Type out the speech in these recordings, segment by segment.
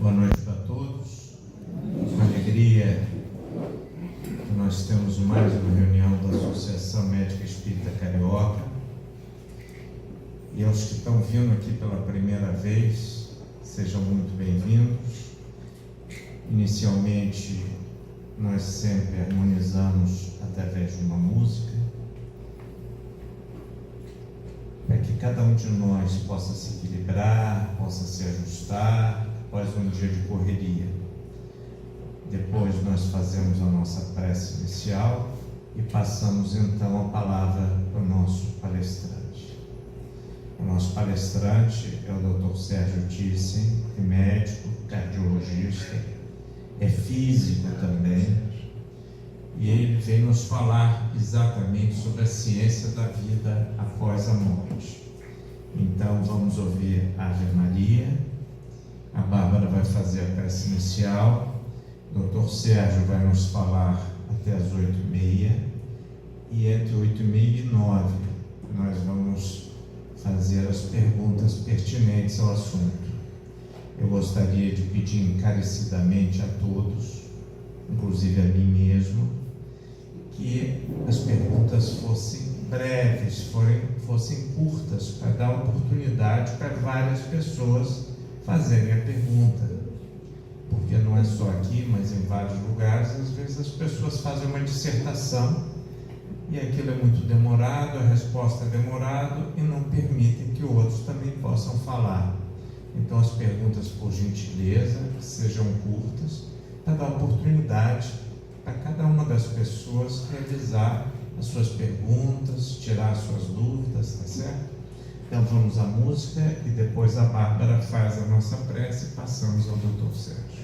Boa noite para todos. Com alegria que nós temos mais uma reunião da Associação Médica Espírita Carioca. E aos que estão vindo aqui pela primeira vez, sejam muito bem-vindos. Inicialmente, nós sempre harmonizamos através de uma música, para que cada um de nós possa se equilibrar, possa se ajustar após um dia de correria. Depois nós fazemos a nossa prece inicial e passamos então a palavra para o nosso palestrante. O nosso palestrante é o Dr. Sérgio Thyssen, é médico, cardiologista, é físico também, e ele vem nos falar exatamente sobre a ciência da vida após a morte. Então vamos ouvir a Ave Maria, a Bárbara vai fazer a prece inicial, o Dr. Sérgio vai nos falar até as 8h30, e entre 8h30 e 9h nós vamos fazer as perguntas pertinentes ao assunto. Eu gostaria de pedir encarecidamente a todos, inclusive a mim mesmo, que as perguntas fossem breves, fossem curtas, para dar oportunidade para várias pessoas fazerem a pergunta. Porque não é só aqui, mas em vários lugares, às vezes as pessoas fazem uma dissertação e aquilo é muito demorado, a resposta é demorada e não permitem que outros também possam falar. Então as perguntas, por gentileza, que sejam curtas, para dar oportunidade para cada uma das pessoas realizar as suas perguntas, tirar as suas dúvidas, tá certo? Então vamos à música e depois a Bárbara faz a nossa prece e passamos ao Dr. Sérgio.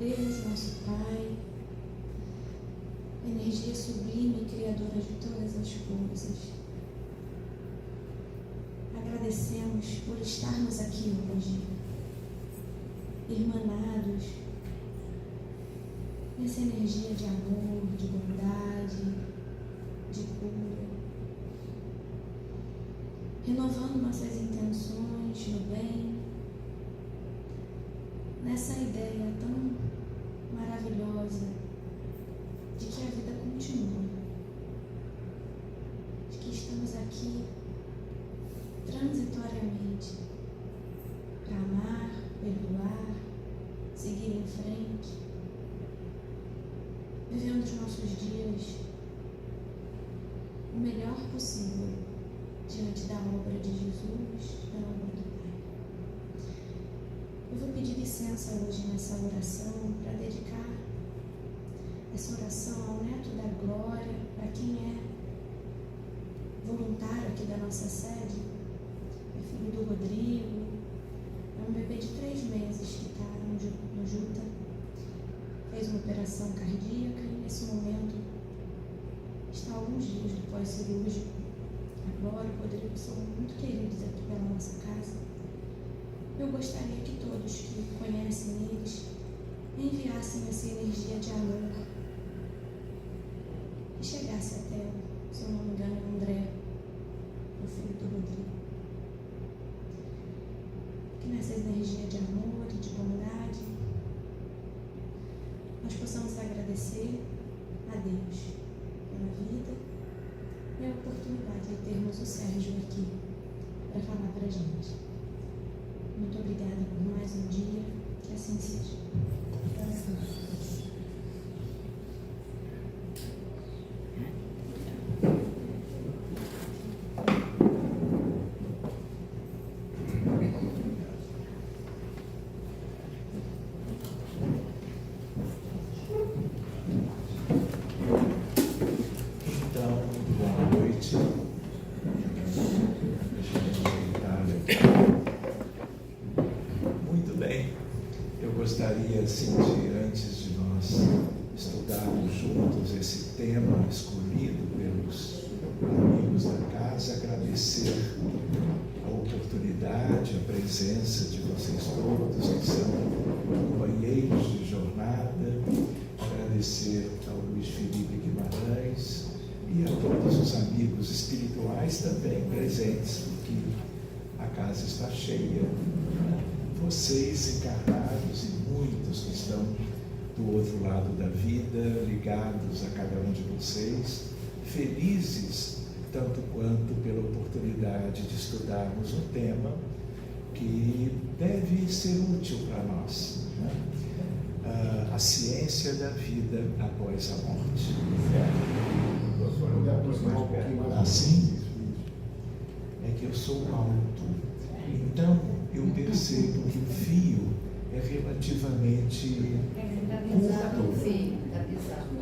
Deus, nosso Pai, energia sublime e criadora de todas as coisas, agradecemos por estarmos aqui hoje, irmanados nessa energia de amor, de bondade, de cura, renovando nossas intenções no bem, nessa ideia tão maravilhosa de que a vida continua, de que estamos aqui transitoriamente para amar, perdoar, seguir em frente, vivendo os nossos dias o melhor possível diante da obra de Jesus, da obra do Pai. Eu vou pedir licença hoje nessa oração para dedicar essa oração ao neto da Glória, para quem é voluntário aqui da nossa sede, é filho do Rodrigo, é um bebê de 3 meses que está no Juta, fez uma operação cardíaca e nesse momento está há alguns dias do pós-cirúrgico. A Glória e o Rodrigo são muito queridos aqui pela nossa casa. Eu gostaria que todos que conhecem eles enviassem essa energia de amor e chegasse até, se eu não me engano, André, o filho do Rodrigo. Que nessa energia de amor e de bondade nós possamos agradecer a Deus pela vida e a oportunidade de termos o Sérgio aqui para falar para a gente. Muito obrigada por mais um dia, que assim seja. Gostaria assim de, antes de nós estudarmos juntos esse tema escolhido pelos amigos da casa, agradecer a oportunidade, a presença de vocês todos que são companheiros de jornada, agradecer ao Luiz Felipe Guimarães e a todos os amigos espirituais também presentes, porque a casa está cheia. Vocês encarnados e muitos que estão do outro lado da vida, ligados a cada um de vocês, felizes tanto quanto pela oportunidade de estudarmos um tema que deve ser útil para nós, né? A ciência da vida após a morte. Assim é que eu sou alto, então eu percebo que o fio é relativamente curto.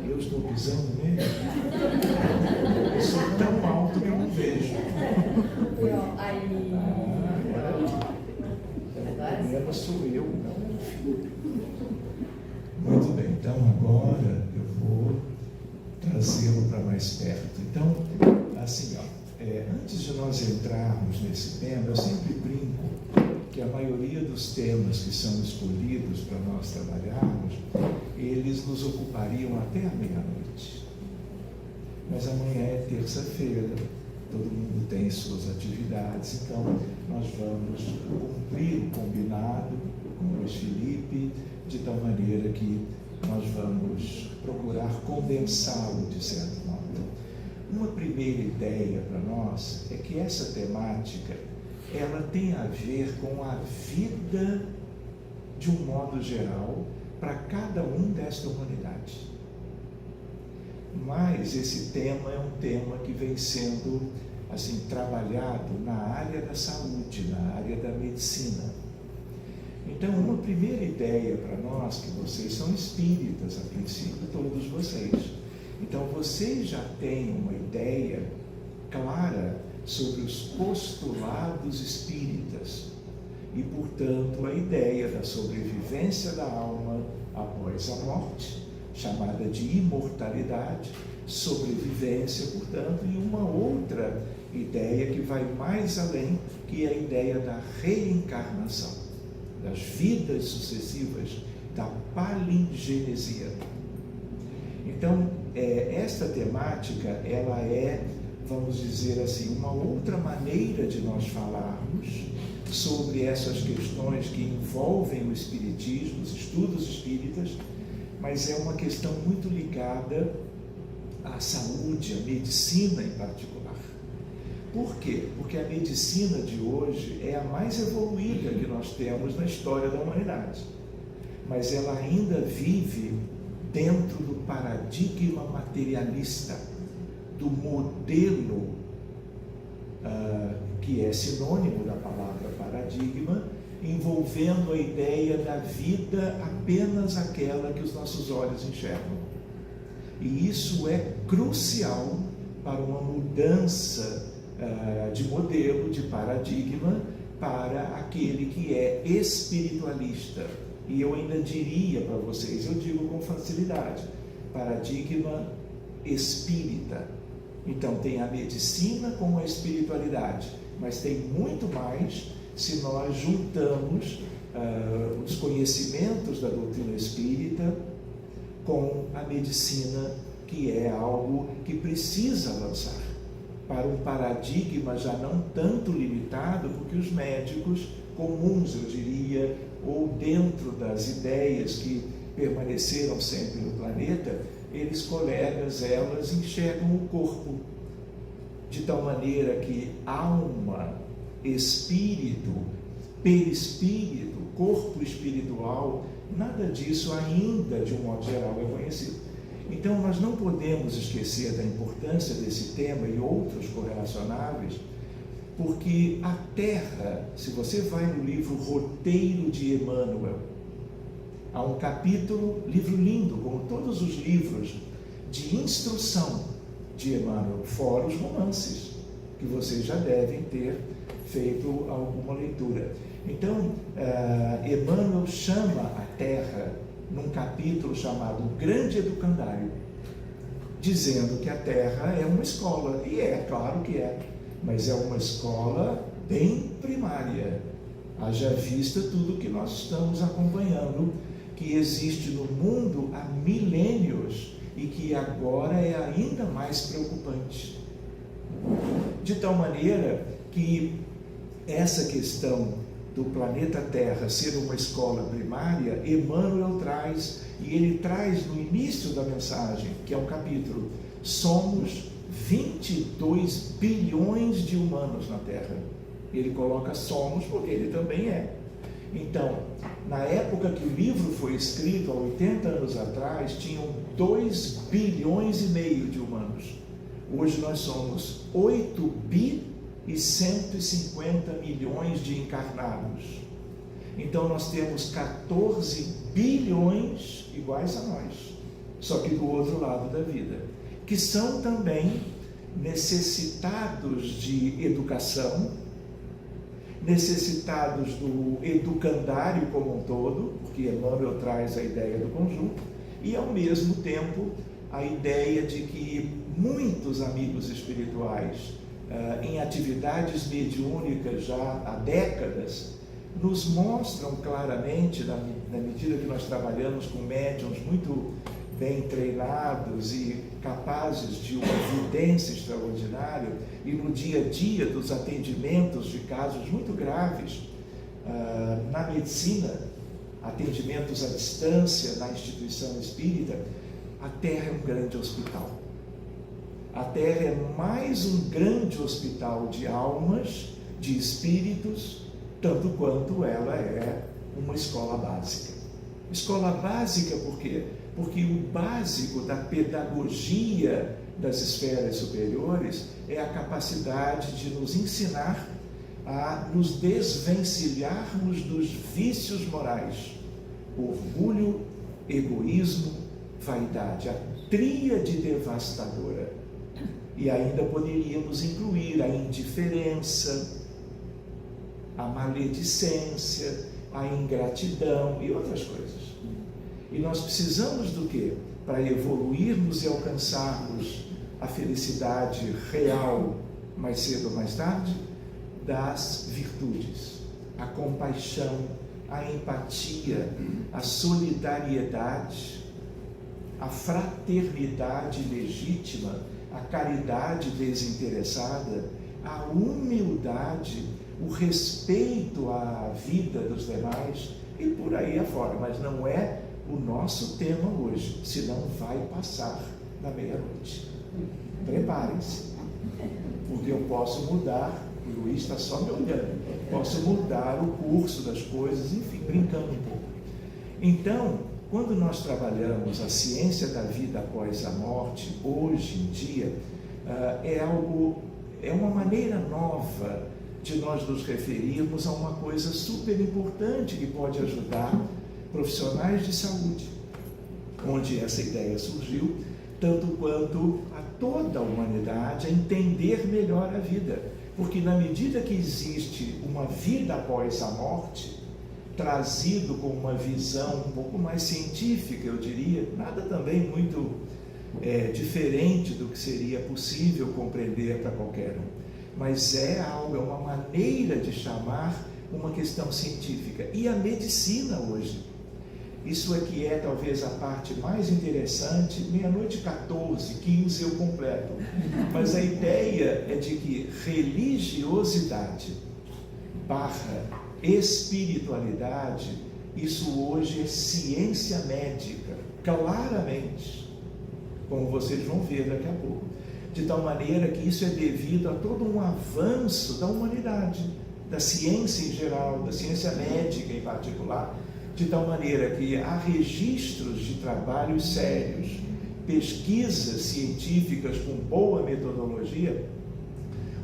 Eu estou pisando nele? Eu sou tão alto que eu não vejo. Agora sou eu, não é o fio. Muito bem, então agora eu vou trazê-lo para mais perto. Então, assim, antes de nós entrarmos nesse tema, eu sempre brinco que a maioria dos temas que são escolhidos para nós trabalharmos, eles nos ocupariam até a meia-noite. Mas amanhã é terça-feira, todo mundo tem suas atividades, então nós vamos cumprir o combinado com o Luiz Felipe, de tal maneira que nós vamos procurar condensá-lo de certo modo. Uma primeira ideia para nós é que essa temática ela tem a ver com a vida de um modo geral para cada um desta humanidade. Mas esse tema é um tema que vem sendo assim trabalhado na área da saúde, na área da medicina. Então, uma primeira ideia para nós, que vocês são espíritas a princípio, todos vocês. Então, vocês já têm uma ideia clara sobre os postulados espíritas e, portanto, a ideia da sobrevivência da alma após após a morte, chamada de imortalidade, sobrevivência, portanto, e uma outra ideia que vai mais além, que é a ideia da reencarnação, das vidas sucessivas, da palingenesia. Então, esta temática, ela é, vamos dizer assim, uma outra maneira de nós falarmos sobre essas questões que envolvem o espiritismo, os estudos espíritas, mas é uma questão muito ligada à saúde, à medicina em particular. Por quê? Porque a medicina de hoje é a mais evoluída que nós temos na história da humanidade, mas ela ainda vive dentro do paradigma materialista, do modelo que é sinônimo da palavra paradigma, envolvendo a ideia da vida apenas aquela que os nossos olhos enxergam. E isso é crucial para uma mudança de modelo, de paradigma, para aquele que é espiritualista. E eu ainda diria para vocês, eu digo com facilidade, paradigma espírita. Então tem a medicina com a espiritualidade, mas tem muito mais se nós juntamos os conhecimentos da doutrina espírita com a medicina, que é algo que precisa avançar para um paradigma já não tanto limitado, porque os médicos comuns, eu diria, ou dentro das ideias que permaneceram sempre no planeta, eles, colegas, elas enxergam o corpo de tal maneira que alma, espírito, perispírito, corpo espiritual, nada disso ainda, de um modo geral, é conhecido. Então, nós não podemos esquecer da importância desse tema e outros correlacionáveis, porque a Terra, se você vai no livro Roteiro de Emmanuel, há um capítulo, livro lindo, como todos os livros de instrução de Emmanuel, fora os romances, que vocês já devem ter feito alguma leitura. Então, Emmanuel chama a Terra, num capítulo chamado Grande Educandário, dizendo que a Terra é uma escola, e é, claro que é, mas é uma escola bem primária, haja vista tudo que nós estamos acompanhando, que existe no mundo há milênios e que agora é ainda mais preocupante. De tal maneira que essa questão do planeta Terra ser uma escola primária, Emmanuel traz, e ele traz no início da mensagem, que é um capítulo, somos 22 bilhões de humanos na Terra. Ele coloca somos porque ele também é. Então, na época que o livro foi escrito, há 80 anos atrás, tinham 2 bilhões e meio de humanos. Hoje nós somos 8 bi e 150 milhões de encarnados. Então nós temos 14 bilhões iguais a nós, só que do outro lado da vida, que são também necessitados de educação, necessitados do educandário como um todo, porque Emmanuel traz a ideia do conjunto, e ao mesmo tempo a ideia de que muitos amigos espirituais em atividades mediúnicas já há décadas, nos mostram claramente, na medida que nós trabalhamos com médiuns muito bem treinados e capazes de uma evidência extraordinária, e no dia a dia dos atendimentos de casos muito graves, na medicina, atendimentos à distância, na instituição espírita, a Terra é um grande hospital. A Terra é mais um grande hospital de almas, de espíritos, tanto quanto ela é uma escola básica. Escola básica por quê? Porque o básico da pedagogia das esferas superiores é a capacidade de nos ensinar a nos desvencilharmos dos vícios morais, orgulho, egoísmo, vaidade, a tríade devastadora. E ainda poderíamos incluir a indiferença, a maledicência, a ingratidão e outras coisas. E nós precisamos do quê? Para evoluirmos e alcançarmos a felicidade real, mais cedo ou mais tarde, das virtudes, a compaixão, a empatia, a solidariedade, a fraternidade legítima, a caridade desinteressada, a humildade, o respeito à vida dos demais e por aí afora. Mas não é o nosso tema hoje, senão vai passar da meia-noite. Preparem-se, porque eu posso mudar, o Luiz está só me olhando, posso mudar o curso das coisas, enfim, brincando um pouco. Então, quando nós trabalhamos a ciência da vida após a morte, hoje em dia, é uma maneira nova de nós nos referirmos a uma coisa super importante que pode ajudar profissionais de saúde, onde essa ideia surgiu, tanto quanto a toda a humanidade a entender melhor a vida. Porque na medida que existe uma vida após a morte, trazido com uma visão um pouco mais científica, eu diria, nada também muito diferente do que seria possível compreender para qualquer um, mas é uma maneira de chamar uma questão científica. E a medicina hoje, isso aqui é talvez a parte mais interessante, meia-noite 14, 15 eu completo, mas a ideia é de que religiosidade / espiritualidade, isso hoje é ciência médica, claramente, como vocês vão ver daqui a pouco, de tal maneira que isso é devido a todo um avanço da humanidade, da ciência em geral, da ciência médica em particular, de tal maneira que há registros de trabalhos sérios, pesquisas científicas com boa metodologia,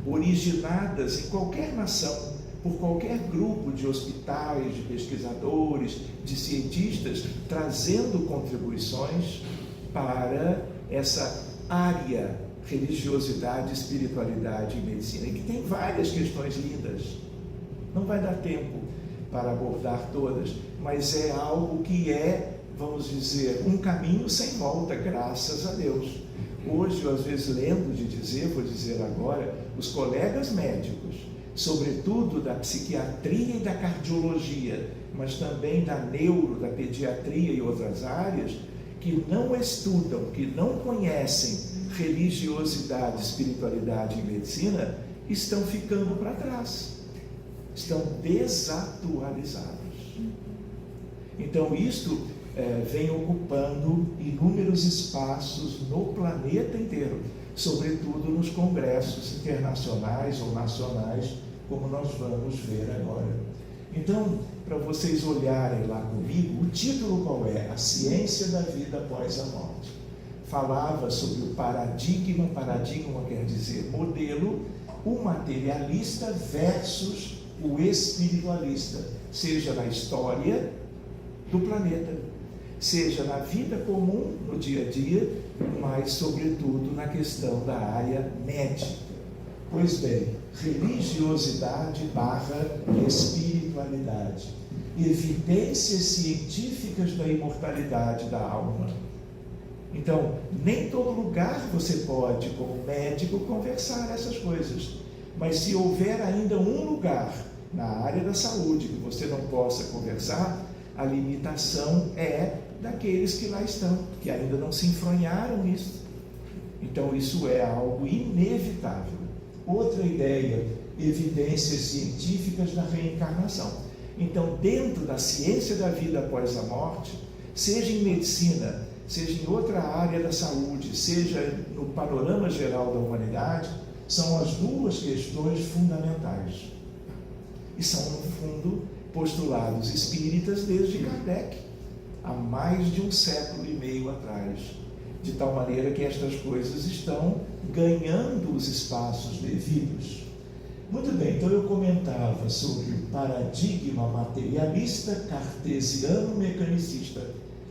originadas em qualquer nação, por qualquer grupo de hospitais, de pesquisadores, de cientistas, trazendo contribuições para essa área, religiosidade, espiritualidade e medicina, e que tem várias questões lindas. Não vai dar tempo para abordar todas, mas é algo que vamos dizer, um caminho sem volta, graças a Deus. Hoje, eu às vezes lembro de dizer, vou dizer agora, os colegas médicos, sobretudo da psiquiatria e da cardiologia, mas também da neuro, da pediatria e outras áreas, que não estudam, que não conhecem religiosidade, espiritualidade e medicina, estão ficando para trás, estão desatualizados. Então isto vem ocupando inúmeros espaços no planeta inteiro, sobretudo nos congressos internacionais ou nacionais, como nós vamos ver agora. Então, para vocês olharem lá comigo, o título qual é? A Ciência da Vida Após a Morte. Falava sobre o paradigma quer dizer modelo, o materialista versus o espiritualista, seja na história do planeta, seja na vida comum, no dia a dia, mas sobretudo na questão da área médica. Pois bem, religiosidade / espiritualidade, evidências científicas da imortalidade da alma. Então, nem todo lugar você pode, como médico, conversar essas coisas, mas se houver ainda um lugar na área da saúde que você não possa conversar, a limitação é daqueles que lá estão, que ainda não se enfronharam nisso. Então isso é algo inevitável. Outra ideia, evidências científicas da reencarnação. Então, dentro da ciência da vida após a morte, seja em medicina, seja em outra área da saúde, seja no panorama geral da humanidade, são as duas questões fundamentais. E são, no fundo, postulados espíritas desde Kardec, há mais de 1,5 séculos atrás, de tal maneira que estas coisas estão ganhando os espaços devidos. Muito bem, então eu comentava sobre o paradigma materialista, cartesiano, mecanicista.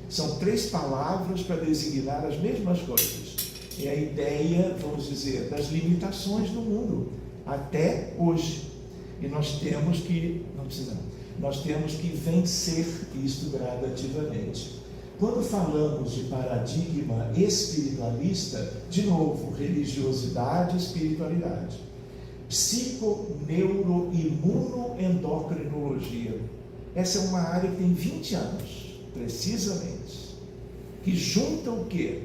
São 3 palavras para designar as mesmas coisas. É a ideia, vamos dizer, das limitações do mundo, até hoje. E nós temos que vencer isto gradativamente. Quando falamos de paradigma espiritualista, de novo, religiosidade e espiritualidade. Psico-neuro-imuno-endocrinologia. Essa é uma área que tem 20 anos, precisamente, que junta o quê?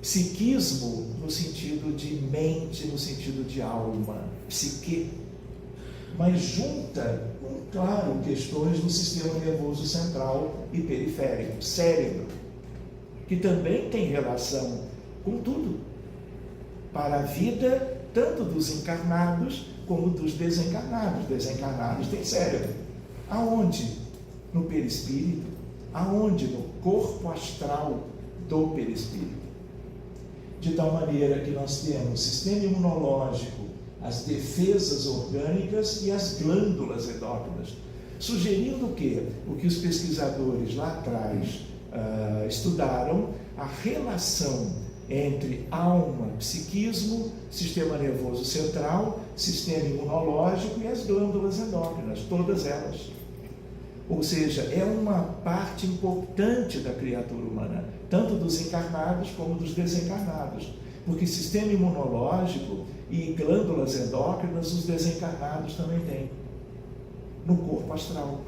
Psiquismo no sentido de mente, no sentido de alma, psique, mas junta, claro, questões do sistema nervoso central e periférico, cérebro, que também tem relação com tudo, para a vida tanto dos encarnados como dos desencarnados. Desencarnados têm cérebro. Aonde? No perispírito. Aonde? No corpo astral do perispírito. De tal maneira que nós temos sistema imunológico, as defesas orgânicas e as glândulas endócrinas, sugerindo o que os pesquisadores lá atrás estudaram, a relação entre alma, psiquismo, sistema nervoso central, sistema imunológico e as glândulas endócrinas, todas elas. Ou seja, é uma parte importante da criatura humana, tanto dos encarnados como dos desencarnados, porque sistema imunológico e glândulas endócrinas os desencarnados também têm, no corpo astral.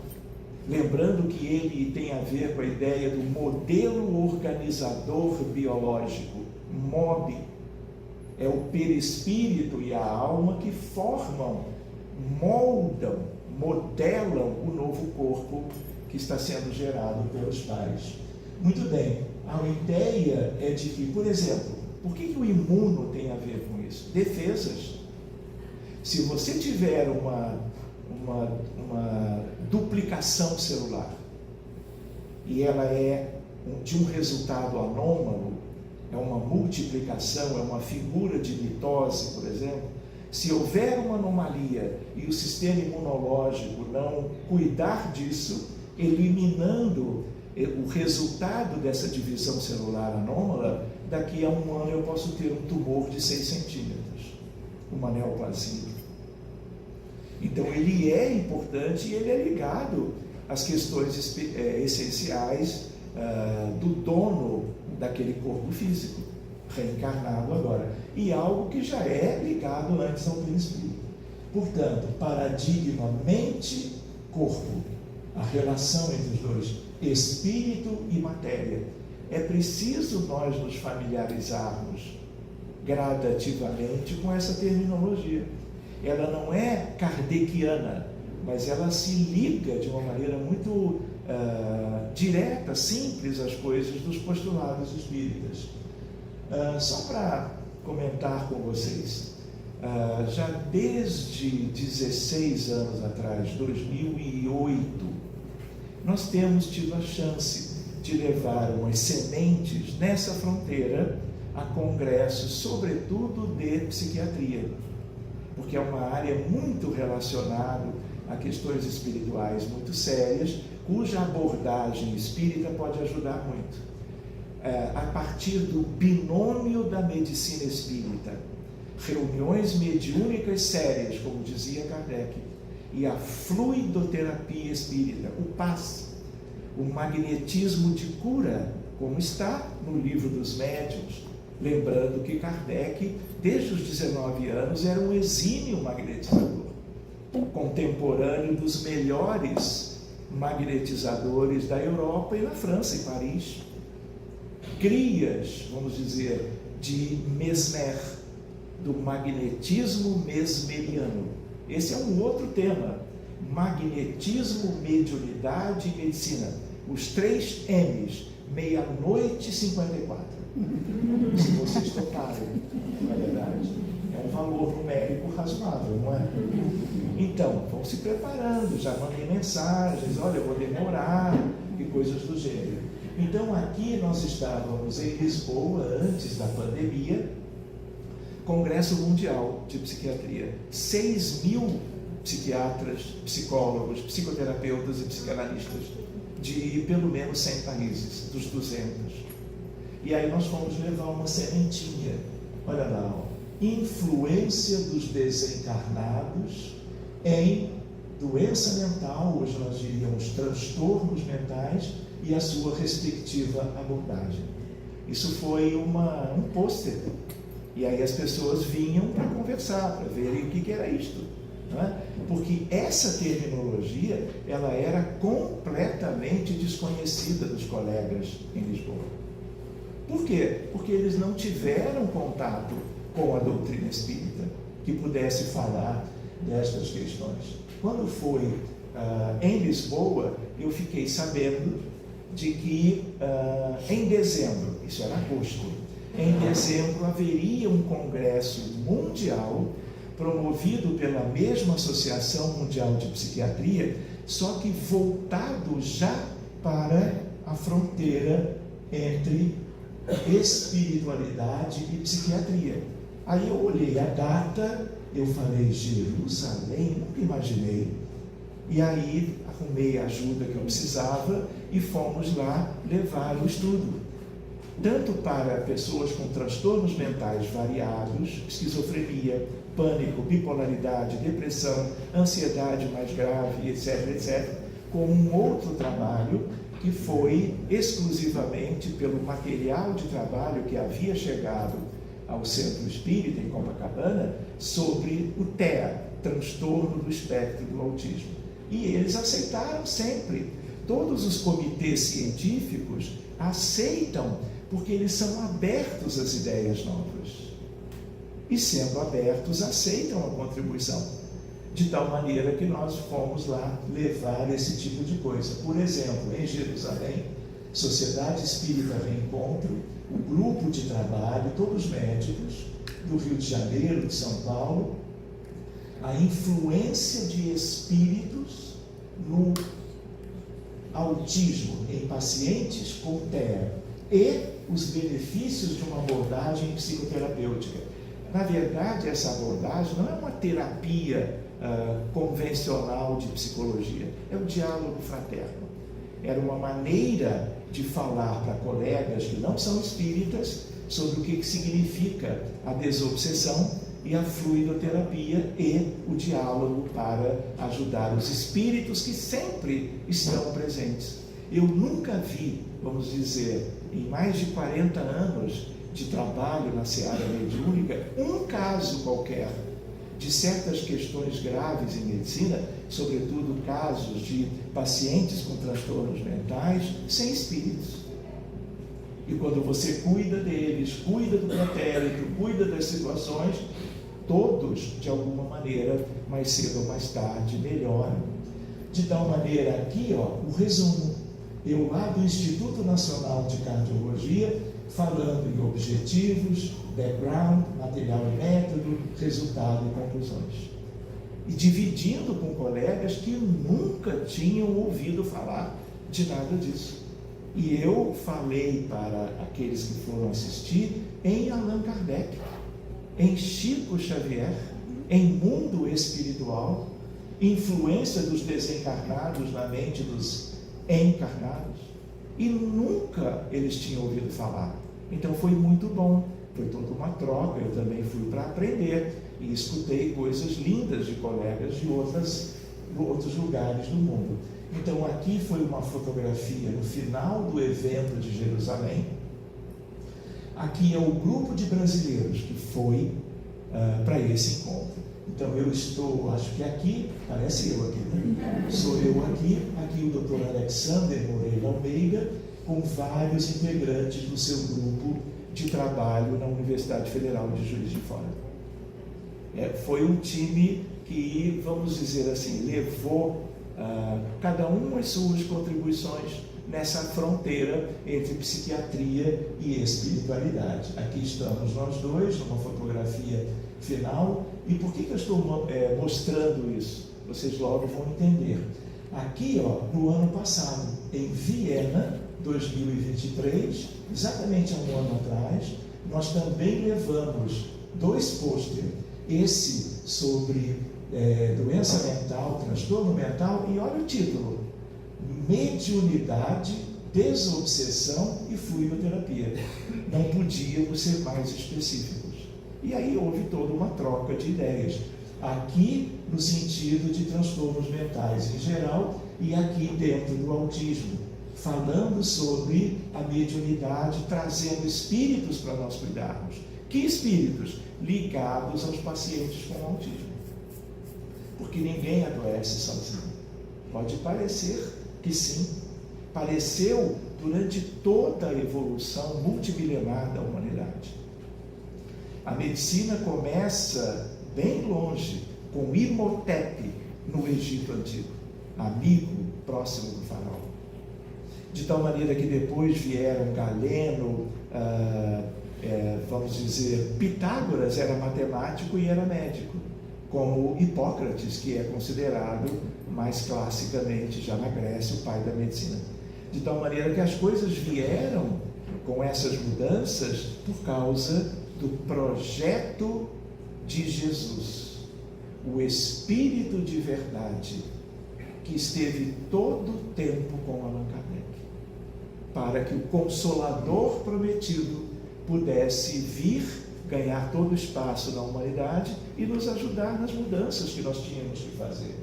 Lembrando que ele tem a ver com a ideia do modelo organizador biológico, MOB. É o perispírito e a alma que formam, moldam, modelam o novo corpo que está sendo gerado pelos pais. Muito bem, a ideia é de que, por exemplo, por que o imuno tem a ver com isso? Defesas. Se você tiver uma duplicação celular e ela é de um resultado anômalo, é uma multiplicação, é uma figura de mitose, por exemplo, se houver uma anomalia e o sistema imunológico não cuidar disso, eliminando o resultado dessa divisão celular anômala, daqui a um ano eu posso ter um tumor de 6 centímetros, uma neoplasia. Então ele é importante e ele é ligado às questões essenciais do dono daquele corpo físico, reencarnado agora, e algo que já é ligado antes ao perispírito. Portanto, paradigma mente-corpo, a relação entre os dois, espírito e matéria. É preciso nós nos familiarizarmos gradativamente com essa terminologia. Ela não é kardeciana, mas ela se liga de uma maneira muito direta, simples, às coisas dos postulados espíritas. Só para comentar com vocês, já desde 16 anos atrás, 2008, nós temos tido a chance de levar umas sementes nessa fronteira a congressos, sobretudo de psiquiatria, porque é uma área muito relacionada a questões espirituais muito sérias, cuja abordagem espírita pode ajudar muito. A partir do binômio da medicina espírita, reuniões mediúnicas sérias, como dizia Kardec, e a fluidoterapia espírita, o PAS, o magnetismo de cura, como está no livro dos médiuns. Lembrando que Kardec, desde os 19 anos, era um exímio magnetizador, contemporâneo dos melhores magnetizadores da Europa e na França, em Paris. Crias, vamos dizer, de Mesmer, do magnetismo mesmeriano. Esse é um outro tema: magnetismo, mediunidade e medicina. Os 3 M's, meia-noite e 54. Se vocês tocarem, na verdade, é um valor numérico razoável, não é? Então, vão se preparando, já mandem mensagens, olha, eu vou demorar, e coisas do gênero. Então, aqui nós estávamos em Lisboa, antes da pandemia, Congresso Mundial de Psiquiatria. 6.000 psiquiatras, psicólogos, psicoterapeutas e psicanalistas, de pelo menos 100 países, dos 200. E aí nós fomos levar uma sementinha. Olha lá, ó. Influência dos desencarnados em doença mental, hoje nós diríamos transtornos mentais, e a sua respectiva abordagem. Isso foi um pôster. E aí as pessoas vinham para conversar, para verem o que era isto. Não é? Porque essa terminologia, ela era completamente desconhecida dos colegas em Lisboa. Por quê? Porque eles não tiveram contato com a doutrina espírita que pudesse falar destas questões. Quando foi em Lisboa, eu fiquei sabendo de que em dezembro, isso era agosto, em dezembro haveria um congresso mundial promovido pela mesma Associação Mundial de Psiquiatria, só que voltado já para a fronteira entre espiritualidade e psiquiatria. Aí eu olhei a data, eu falei, Jerusalém, nunca imaginei. E aí arrumei a ajuda que eu precisava e fomos lá levar o estudo. Tanto para pessoas com transtornos mentais variados, esquizofrenia, pânico, bipolaridade, depressão, ansiedade mais grave, etc., etc., com um outro trabalho que foi exclusivamente pelo material de trabalho que havia chegado ao Centro Espírita em Copacabana sobre o TEA, transtorno do espectro do autismo. E eles aceitaram sempre. Todos os comitês científicos aceitam, porque eles são abertos às ideias novas. E sendo abertos, aceitam a contribuição. De tal maneira que nós fomos lá levar esse tipo de coisa. Por exemplo, em Jerusalém, Sociedade Espírita Reencontro, o grupo de trabalho, todos os médicos do Rio de Janeiro, de São Paulo, a influência de espíritos no autismo em pacientes com TEA e os benefícios de uma abordagem psicoterapêutica. Na verdade, essa abordagem não é uma terapia convencional de psicologia, é o diálogo fraterno. Era uma maneira de falar para colegas que não são espíritas sobre o que significa a desobsessão e a fluidoterapia e o diálogo para ajudar os espíritos que sempre estão presentes. Eu nunca vi, vamos dizer, em mais de 40 anos de trabalho na seara mediúnica, um caso qualquer de certas questões graves em medicina, sobretudo casos de pacientes com transtornos mentais, sem espíritos. E quando você cuida deles, cuida do pretérito, cuida das situações, todos, de alguma maneira, mais cedo ou mais tarde, melhoram. De tal maneira, aqui, o resumo. Eu lá do Instituto Nacional de Cardiologia, falando em objetivos, background, material e método, resultado e conclusões. E dividindo com colegas que nunca tinham ouvido falar de nada disso. E eu falei para aqueles que foram assistir em Allan Kardec, em Chico Xavier, em mundo espiritual, influência dos desencarnados na mente dos encarnados, e nunca eles tinham ouvido falar. Então foi muito bom, foi toda uma troca. Eu também fui para aprender e escutei coisas lindas de colegas de outros lugares do mundo. Então aqui foi uma fotografia no final do evento de Jerusalém. Aqui é o grupo de brasileiros que foi para esse encontro. Então eu estou, acho que aqui, parece eu aqui, né? Sou eu aqui o Dr. Alexander Moreira Almeida, com vários integrantes do seu grupo de trabalho na Universidade Federal de Juiz de Fora. Foi um time que, vamos dizer assim, levou cada um as suas contribuições nessa fronteira entre psiquiatria e espiritualidade. Aqui estamos nós dois, numa fotografia final. E por que eu estou mostrando isso? Vocês logo vão entender. Aqui, no ano passado, em Viena, 2023, exatamente há um ano atrás, nós também levamos 2 pôsteres. Esse sobre doença mental, transtorno mental, e olha o título: Mediunidade, Desobsessão e Fluidoterapia. Não podíamos ser mais específicos. E aí houve toda uma troca de ideias. Aqui no sentido de transtornos mentais em geral, e aqui dentro do autismo, falando sobre a mediunidade, trazendo espíritos para nós cuidarmos. Que espíritos? Ligados aos pacientes com autismo. Porque ninguém adoece sozinho. Pode parecer que sim. Pareceu durante toda a evolução multimilenar da humanidade. A medicina começa bem longe, com Imhotep, no Egito Antigo, amigo próximo do faraó. De tal maneira que depois vieram Galeno, vamos dizer, Pitágoras era matemático e era médico, como Hipócrates, que é considerado mais classicamente, já na Grécia, o pai da medicina. De tal maneira que as coisas vieram com essas mudanças por causa do projeto de Jesus, o Espírito de verdade, que esteve todo o tempo com Allan Kardec, para que o Consolador prometido pudesse vir, ganhar todo o espaço na humanidade e nos ajudar nas mudanças que nós tínhamos que fazer.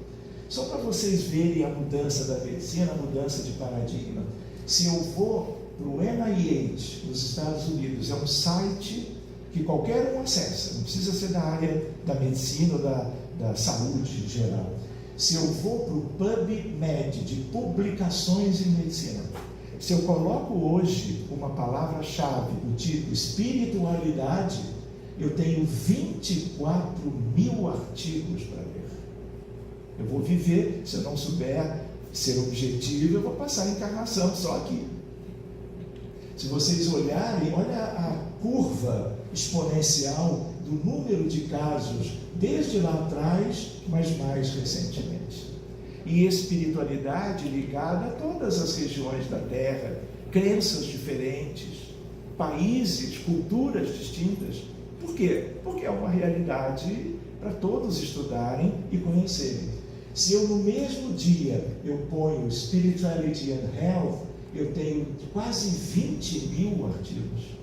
Só para vocês verem a mudança da medicina, a mudança de paradigma. Se eu vou para o NIH, nos Estados Unidos, é um site que qualquer um acessa, não precisa ser da área da medicina ou da saúde em geral. Se eu vou para o PubMed, de publicações em medicina, se eu coloco hoje uma palavra-chave do tipo espiritualidade, eu tenho 24 mil artigos para ler. Eu vou viver, se eu não souber ser objetivo, eu vou passar a encarnação só aqui. Se vocês olharem, olha a curva exponencial do número de casos, desde lá atrás, mas mais recentemente. E espiritualidade ligada a todas as regiões da Terra, crenças diferentes, países, culturas distintas. Por quê? Porque é uma realidade para todos estudarem e conhecerem. Se eu no mesmo dia eu ponho Spirituality and Health, eu tenho quase 20 mil artigos,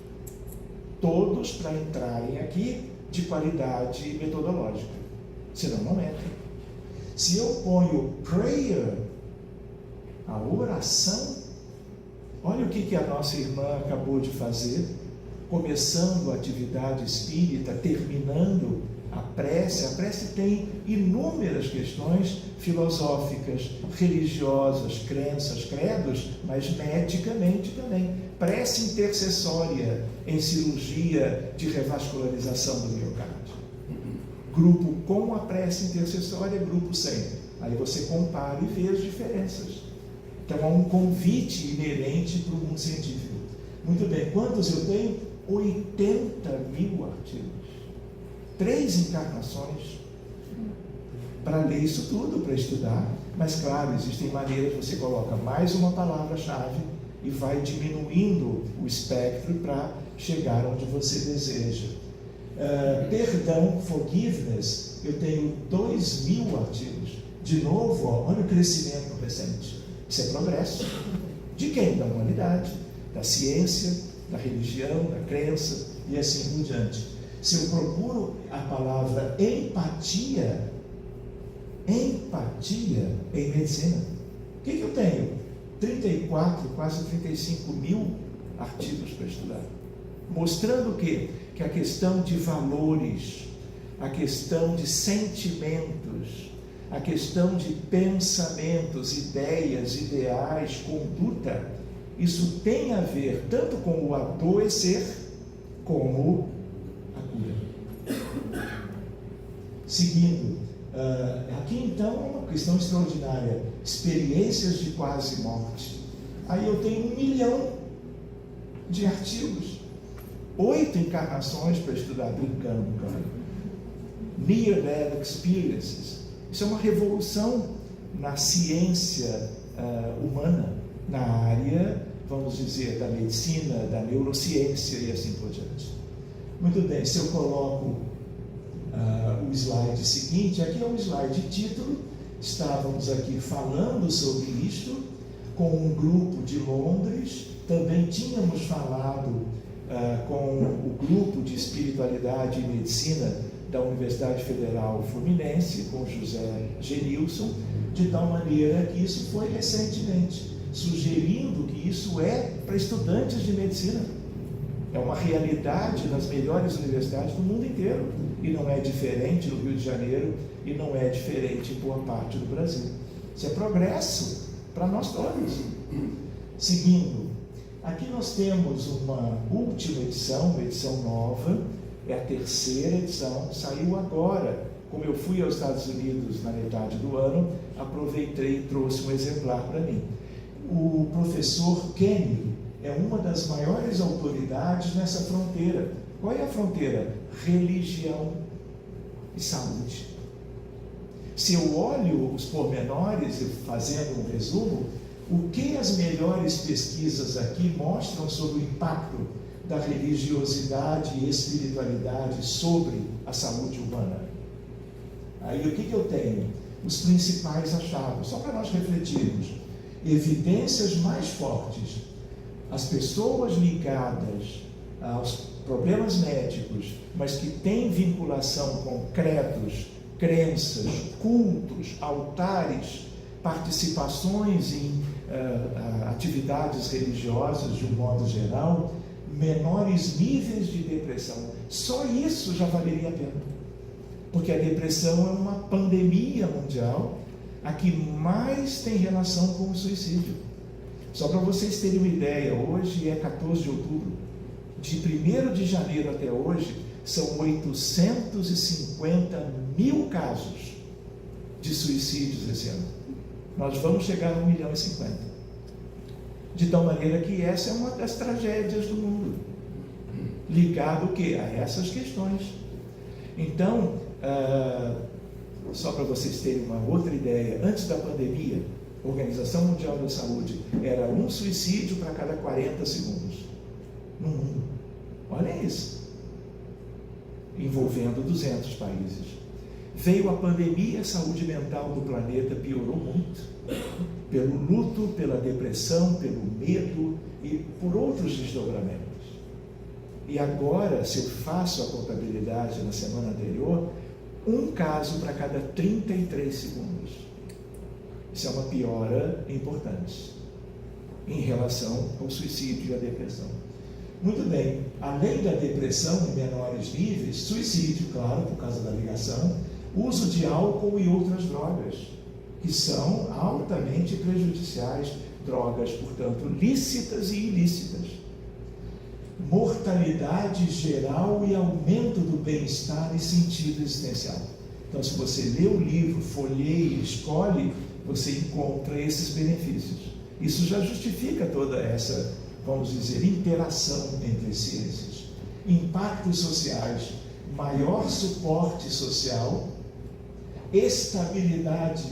todos para entrarem aqui de qualidade metodológica, senão não entra. Se eu ponho Prayer, a oração, olha o que a nossa irmã acabou de fazer, começando a atividade espírita, terminando a prece tem inúmeras questões filosóficas, religiosas, crenças, credos, mas medicamente também. Prece intercessória em cirurgia de revascularização do miocárdio. Grupo com a prece intercessória, grupo sem. Aí você compara e vê as diferenças. Então há um convite inerente para o mundo científico. Muito bem, quantos eu tenho? 80 mil artigos. 3 encarnações para ler isso tudo, para estudar. Mas claro, existem maneiras, você coloca mais uma palavra-chave e vai diminuindo o espectro para chegar onde você deseja. Perdão, forgiveness, eu tenho 2.000 artigos. De novo, olha o crescimento recente. Isso é progresso. De quem? Da humanidade, da ciência, da religião, da crença e assim por diante. Se eu procuro a palavra empatia em medicina, o que eu tenho? 34, quase 35 mil artigos para estudar. Mostrando o quê? Que a questão de valores, a questão de sentimentos, a questão de pensamentos, ideias, ideais, conduta, isso tem a ver tanto com o adoecer como a cura. Seguindo, aqui então é uma questão extraordinária, experiências de quase morte. Aí eu tenho 1 milhão de artigos, 8 encarnações para estudar, brincando, claro. Near Death Experiences. Isso é uma revolução na ciência humana, na área, vamos dizer, da medicina, da neurociência e assim por diante. Muito bem, se eu coloco o slide seguinte, aqui é um slide de título, estávamos aqui falando sobre isto, com um grupo de Londres, também tínhamos falado com o grupo de espiritualidade e medicina da Universidade Federal Fluminense, com José Genilson, de tal maneira que isso foi recentemente. sugerindo que isso é para estudantes de medicina. É uma realidade nas melhores universidades do mundo inteiro. E não é diferente no Rio de Janeiro e não é diferente em boa parte do Brasil. Isso é progresso para nós todos. Seguindo, aqui nós temos uma última edição, uma edição nova, é a terceira edição, saiu agora. Como eu fui aos Estados Unidos na metade do ano, aproveitei e trouxe um exemplar para mim. O professor Kenny é uma das maiores autoridades nessa fronteira. Qual é a fronteira? Religião e saúde. Se eu olho os pormenores, fazendo um resumo, o que as melhores pesquisas aqui mostram sobre o impacto da religiosidade e espiritualidade sobre a saúde humana? Aí o que eu tenho? Os principais achados, só para nós refletirmos. Evidências mais fortes. As pessoas ligadas aos problemas médicos, mas que têm vinculação com credos, crenças, cultos, altares, participações em atividades religiosas de um modo geral, menores níveis de depressão. Só isso já valeria a pena. Porque a depressão é uma pandemia mundial, a que mais tem relação com o suicídio. Só para vocês terem uma ideia, hoje é 14 de outubro. De 1º de janeiro até hoje, são 850 mil casos de suicídios esse ano. Nós vamos chegar a 1,050 milhão. De tal maneira que essa é uma das tragédias do mundo. Ligado o quê? A essas questões. Então, só para vocês terem uma outra ideia, antes da pandemia, a Organização Mundial da Saúde era um suicídio para cada 40 segundos no mundo. Olha isso. Envolvendo 200 países. Veio a pandemia, a saúde mental do planeta piorou muito. Pelo luto, pela depressão, pelo medo e por outros desdobramentos. E agora, se eu faço a contabilidade na semana anterior, um caso para cada 33 segundos. Isso é uma piora importante em relação ao suicídio e à depressão. Muito bem, além da depressão em menores níveis, suicídio, claro, por causa da ligação, uso de álcool e outras drogas, que são altamente prejudiciais, drogas, portanto, lícitas e ilícitas. Mortalidade geral e aumento do bem-estar e sentido existencial. Então, se você lê o livro, folheia e escolhe, você encontra esses benefícios. Isso já justifica toda essa, vamos dizer, interação entre ciências. Impactos sociais, maior suporte social, estabilidade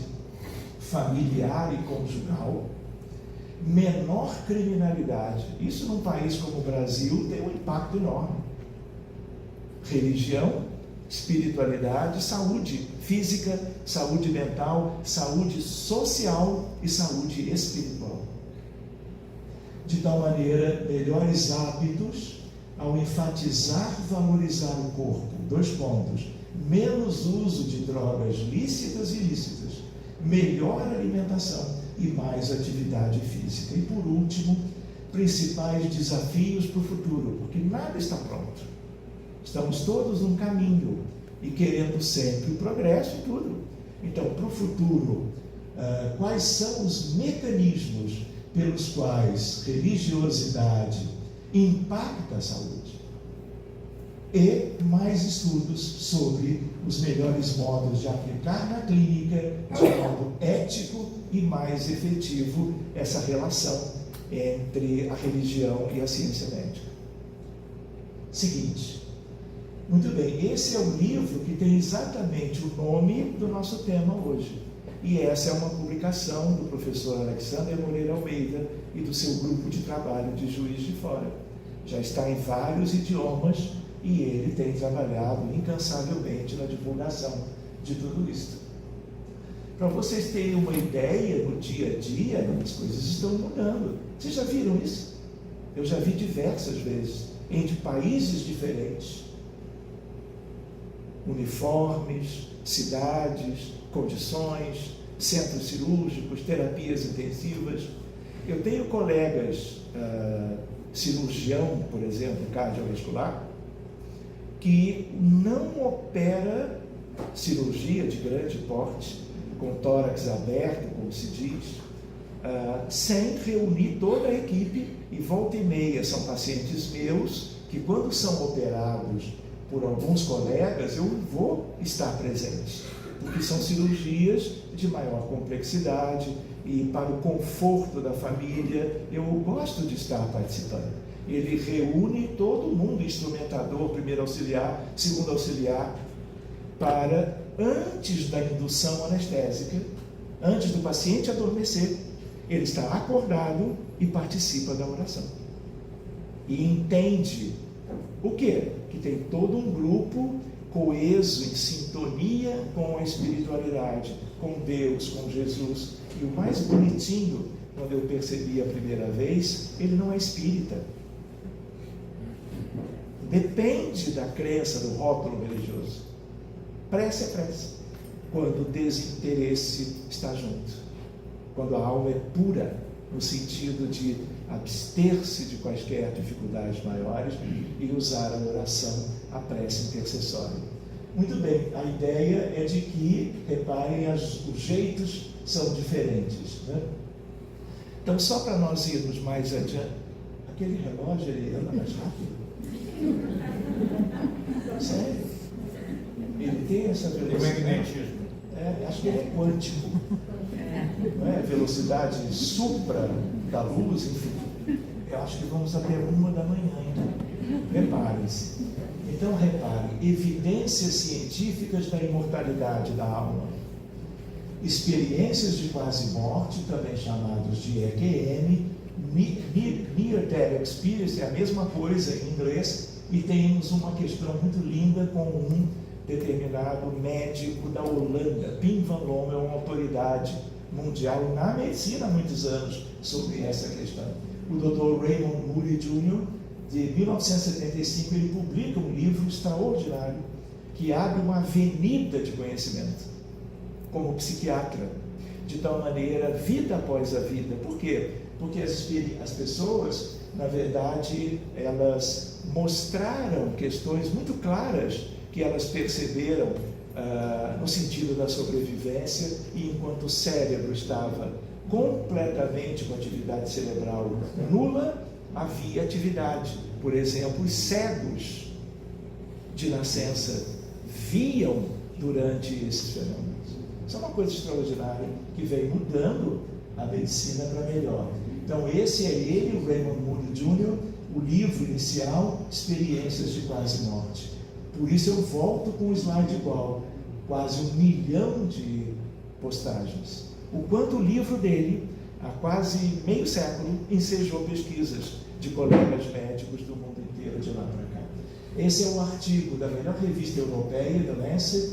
familiar e conjugal, menor criminalidade. Isso num país como o Brasil tem um impacto enorme. Religião, espiritualidade, saúde física, saúde mental, saúde social e saúde espiritual. De tal maneira, melhores hábitos ao enfatizar, valorizar o corpo. 2 pontos. Menos uso de drogas lícitas e ilícitas. Melhor alimentação e mais atividade física. E por último, principais desafios para o futuro, porque nada está pronto. Estamos todos num caminho e querendo sempre o progresso e tudo. Então, para o futuro, quais são os mecanismos pelos quais religiosidade impacta a saúde? E mais estudos sobre os melhores modos de aplicar na clínica, de modo ético e mais efetivo, essa relação entre a religião e a ciência médica. Seguinte, muito bem, esse é o livro que tem exatamente o nome do nosso tema hoje. E essa é uma publicação do professor Alexander Moreira Almeida e do seu grupo de trabalho de Juiz de Fora. Já está em vários idiomas e ele tem trabalhado incansavelmente na divulgação de tudo isso. Para vocês terem uma ideia, no dia a dia, as coisas estão mudando. Vocês já viram isso? Eu já vi diversas vezes, entre países diferentes. Uniformes, cidades, condições, centros cirúrgicos, terapias intensivas. Eu tenho colegas cirurgião, por exemplo, cardiovascular, que não opera cirurgia de grande porte, com tórax aberto, como se diz, sem reunir toda a equipe, e volta e meia são pacientes meus que, quando são operados por alguns colegas, eu vou estar presente, porque são cirurgias de maior complexidade e para o conforto da família eu gosto de estar participando. Ele reúne todo mundo, instrumentador, primeiro auxiliar, segundo auxiliar, para, antes da indução anestésica, antes do paciente adormecer, ele está acordado e participa da oração. E entende o quê? Que tem todo um grupo coeso, em sintonia com a espiritualidade, com Deus, com Jesus. E o mais bonitinho, quando eu percebi a primeira vez, ele não é espírita. Depende da crença, do rótulo religioso. Prece é prece, quando o desinteresse está junto, quando a alma é pura, no sentido de abster-se de quaisquer dificuldades maiores e usar a oração, a prece intercessória. Muito bem, a ideia é de que, reparem, os jeitos são diferentes, né? Então, só para nós irmos mais adiante, aquele relógio, ele anda mais rápido? Sério? Ele tem essa velocidade? magnetismo. Acho que ele é quântico. Não é? Velocidade supra da luz, enfim. Eu acho que vamos até 1 da manhã ainda. Reparem-se. Então, reparem, evidências científicas da imortalidade da alma. Experiências de quase morte, também chamados de EQM, Near Death Experience, é a mesma coisa em inglês, e temos uma questão muito linda com um determinado médico da Holanda. Pim van Lommel é uma autoridade mundial na medicina há muitos anos sobre essa questão. O Dr. Raymond Moody Jr., de 1975, ele publica um livro extraordinário que abre uma avenida de conhecimento como psiquiatra, de tal maneira, vida após a vida. Por quê? Porque as pessoas, na verdade, elas mostraram questões muito claras que elas perceberam no sentido da sobrevivência, e enquanto o cérebro estava completamente com atividade cerebral nula, havia atividade. Por exemplo, os cegos de nascença viam durante esses fenômenos. Isso é uma coisa extraordinária que vem mudando a medicina para melhor. Então, esse é ele, o Raymond Moody Jr., o livro inicial, Experiências de Quase Morte. Por isso eu volto com um slide igual, quase 1 milhão de postagens. O quanto o livro dele, há quase meio século, ensejou pesquisas de colegas médicos do mundo inteiro de lá para cá. Esse é o artigo da melhor revista europeia, The Lancet,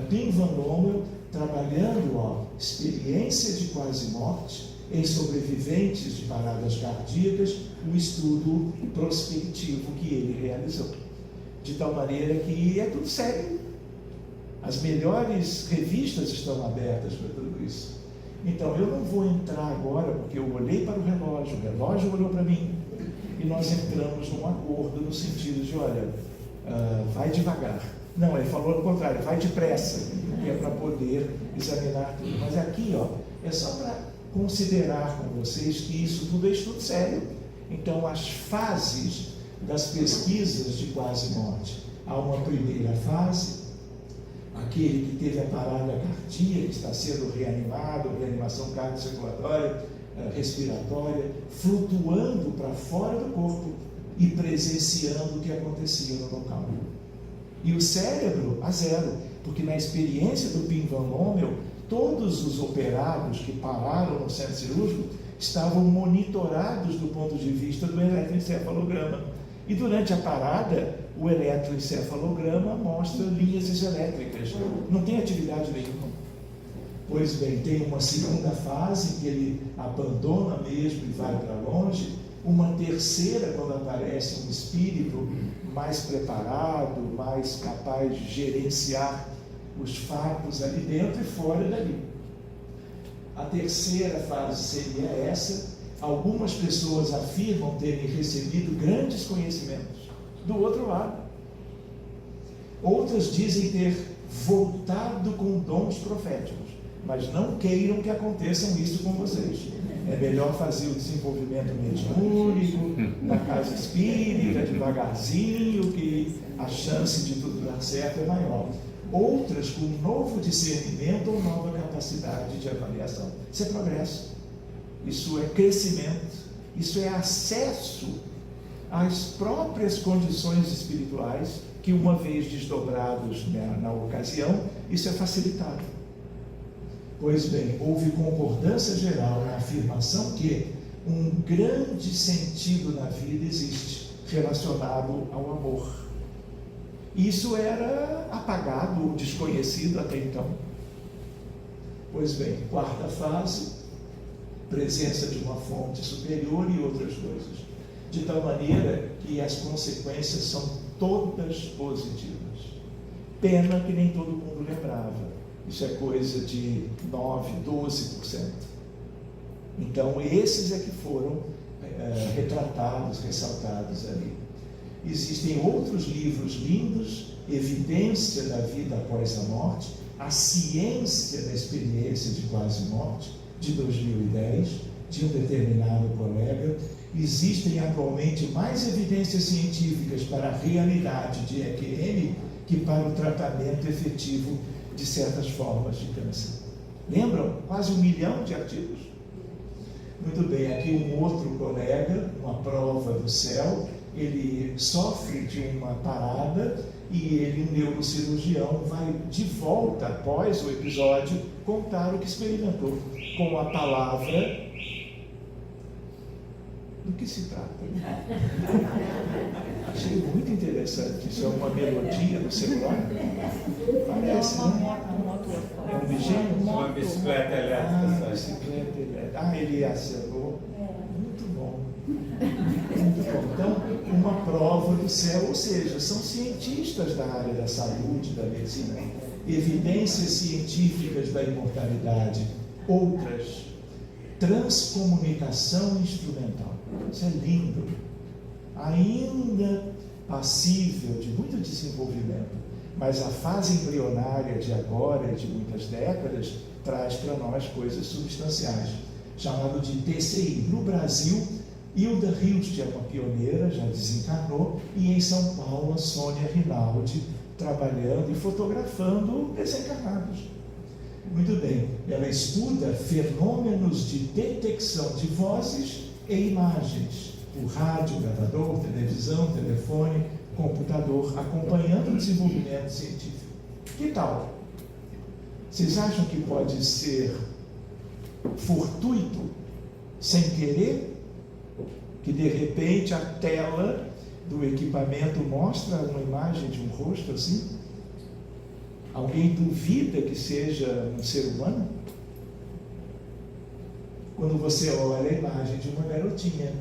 Pim van Lommel, trabalhando experiência de quase morte em sobreviventes de paradas cardíacas, o estudo prospectivo que ele realizou. De tal maneira que é tudo sério. As melhores revistas estão abertas para tudo isso. Então, eu não vou entrar agora, porque eu olhei para o relógio olhou para mim, e nós entramos num acordo no sentido de, olha, vai devagar. Não, ele falou ao contrário, vai depressa, que é para poder examinar tudo. Mas aqui, é só para considerar com vocês que isso tudo é estudo sério. Então, as fases das pesquisas de quase morte. Há uma primeira fase, aquele que teve a parada cardíaca, está sendo reanimado, reanimação cardiocirculatória, respiratória, flutuando para fora do corpo e presenciando o que acontecia no local. E o cérebro a zero, porque na experiência do Pim van Lommel, todos os operados que pararam no centro cirúrgico estavam monitorados do ponto de vista do eletroencefalograma. E durante a parada, o eletroencefalograma mostra linhas elétricas, não tem atividade nenhuma. Pois bem, tem uma segunda fase que ele abandona mesmo e vai para longe, uma terceira quando aparece um espírito mais preparado, mais capaz de gerenciar os fatos ali dentro e fora dali. A terceira fase seria essa, Algumas pessoas afirmam terem recebido grandes conhecimentos. Do outro lado, outras dizem ter voltado com dons proféticos, mas não queiram que aconteçam isso com vocês. É melhor fazer o desenvolvimento mediúnico, na casa espírita, devagarzinho, que a chance de tudo dar certo é maior. Outras com novo discernimento ou nova capacidade de avaliação. Isso é progresso, isso é crescimento, isso é acesso às próprias condições espirituais que, uma vez desdobrados na ocasião, isso é facilitado. Pois bem, houve concordância geral na afirmação que um grande sentido na vida existe relacionado ao amor. Isso era apagado ou desconhecido até então. Pois bem, quarta fase, presença de uma fonte superior e outras coisas, de tal maneira que as consequências são todas positivas. Pena que nem todo mundo lembrava. Isso é coisa de 9, 12%. Então, esses é que foram retratados, ressaltados ali. Existem outros livros lindos, Evidência da Vida Após a Morte, A Ciência da Experiência de Quase Morte, de 2010, de um determinado colega. Existem atualmente mais evidências científicas para a realidade de EQM que para o tratamento efetivo de certas formas de câncer. Lembram? Quase 1 milhão de artigos. Muito bem, aqui um outro colega, uma prova do céu, ele sofre de uma parada e ele, um neurocirurgião, vai de volta, após o episódio, contar o que experimentou com a palavra. Do que se trata? Achei muito interessante. Isso é uma melodia do celular? Parece, né? É um bichinho? Uma bicicleta elétrica. Bicicleta elétrica. Ele acertou. Muito bom. Muito bom. Então, uma prova do céu, ou seja, são cientistas da área da saúde, da medicina. Evidências científicas da imortalidade. Outras. Transcomunicação instrumental. Isso é lindo. Ainda passível de muito desenvolvimento, mas a fase embrionária de agora e de muitas décadas traz para nós coisas substanciais, chamado de TCI. No Brasil, Hilda Hilst é uma pioneira, já desencarnou, e em São Paulo, a Sônia Rinaldi, trabalhando e fotografando desencarnados. Muito bem, ela estuda fenômenos de detecção de vozes e imagens, o rádio, gravador, televisão, telefone, computador, acompanhando o desenvolvimento científico. Que tal? Vocês acham que pode ser fortuito, sem querer, que de repente a tela do equipamento mostra uma imagem de um rosto assim? Alguém duvida que seja um ser humano? Quando você olha a imagem de uma garotinha,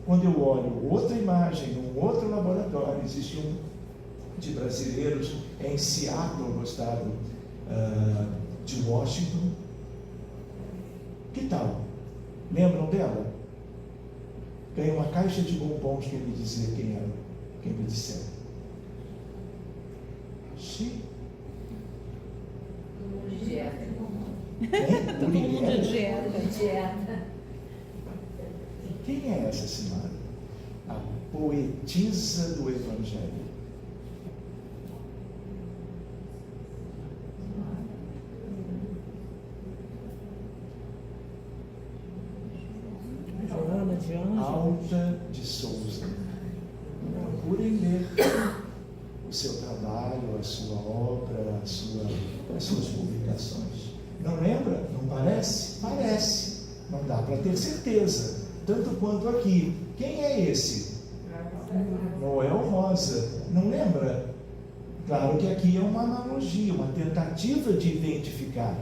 quando eu olho outra imagem num outro laboratório, existe um de brasileiros em Seattle, no estado de Washington. Que tal? Lembram dela? Ganhei uma caixa de bombons que me dizer quem era, quem me disser. Sim. Dieta. Todo mundo de dieta. Quem é essa senhora? A poetisa do Evangelho. Alta de Souza. Procurem ler o seu trabalho, a sua obra, as suas publicações. Não lembra? Não parece? Parece. Não dá para ter certeza. Tanto quanto aqui. Quem é esse? Noel Rosa. Não lembra? Claro que aqui é uma analogia, uma tentativa de identificar.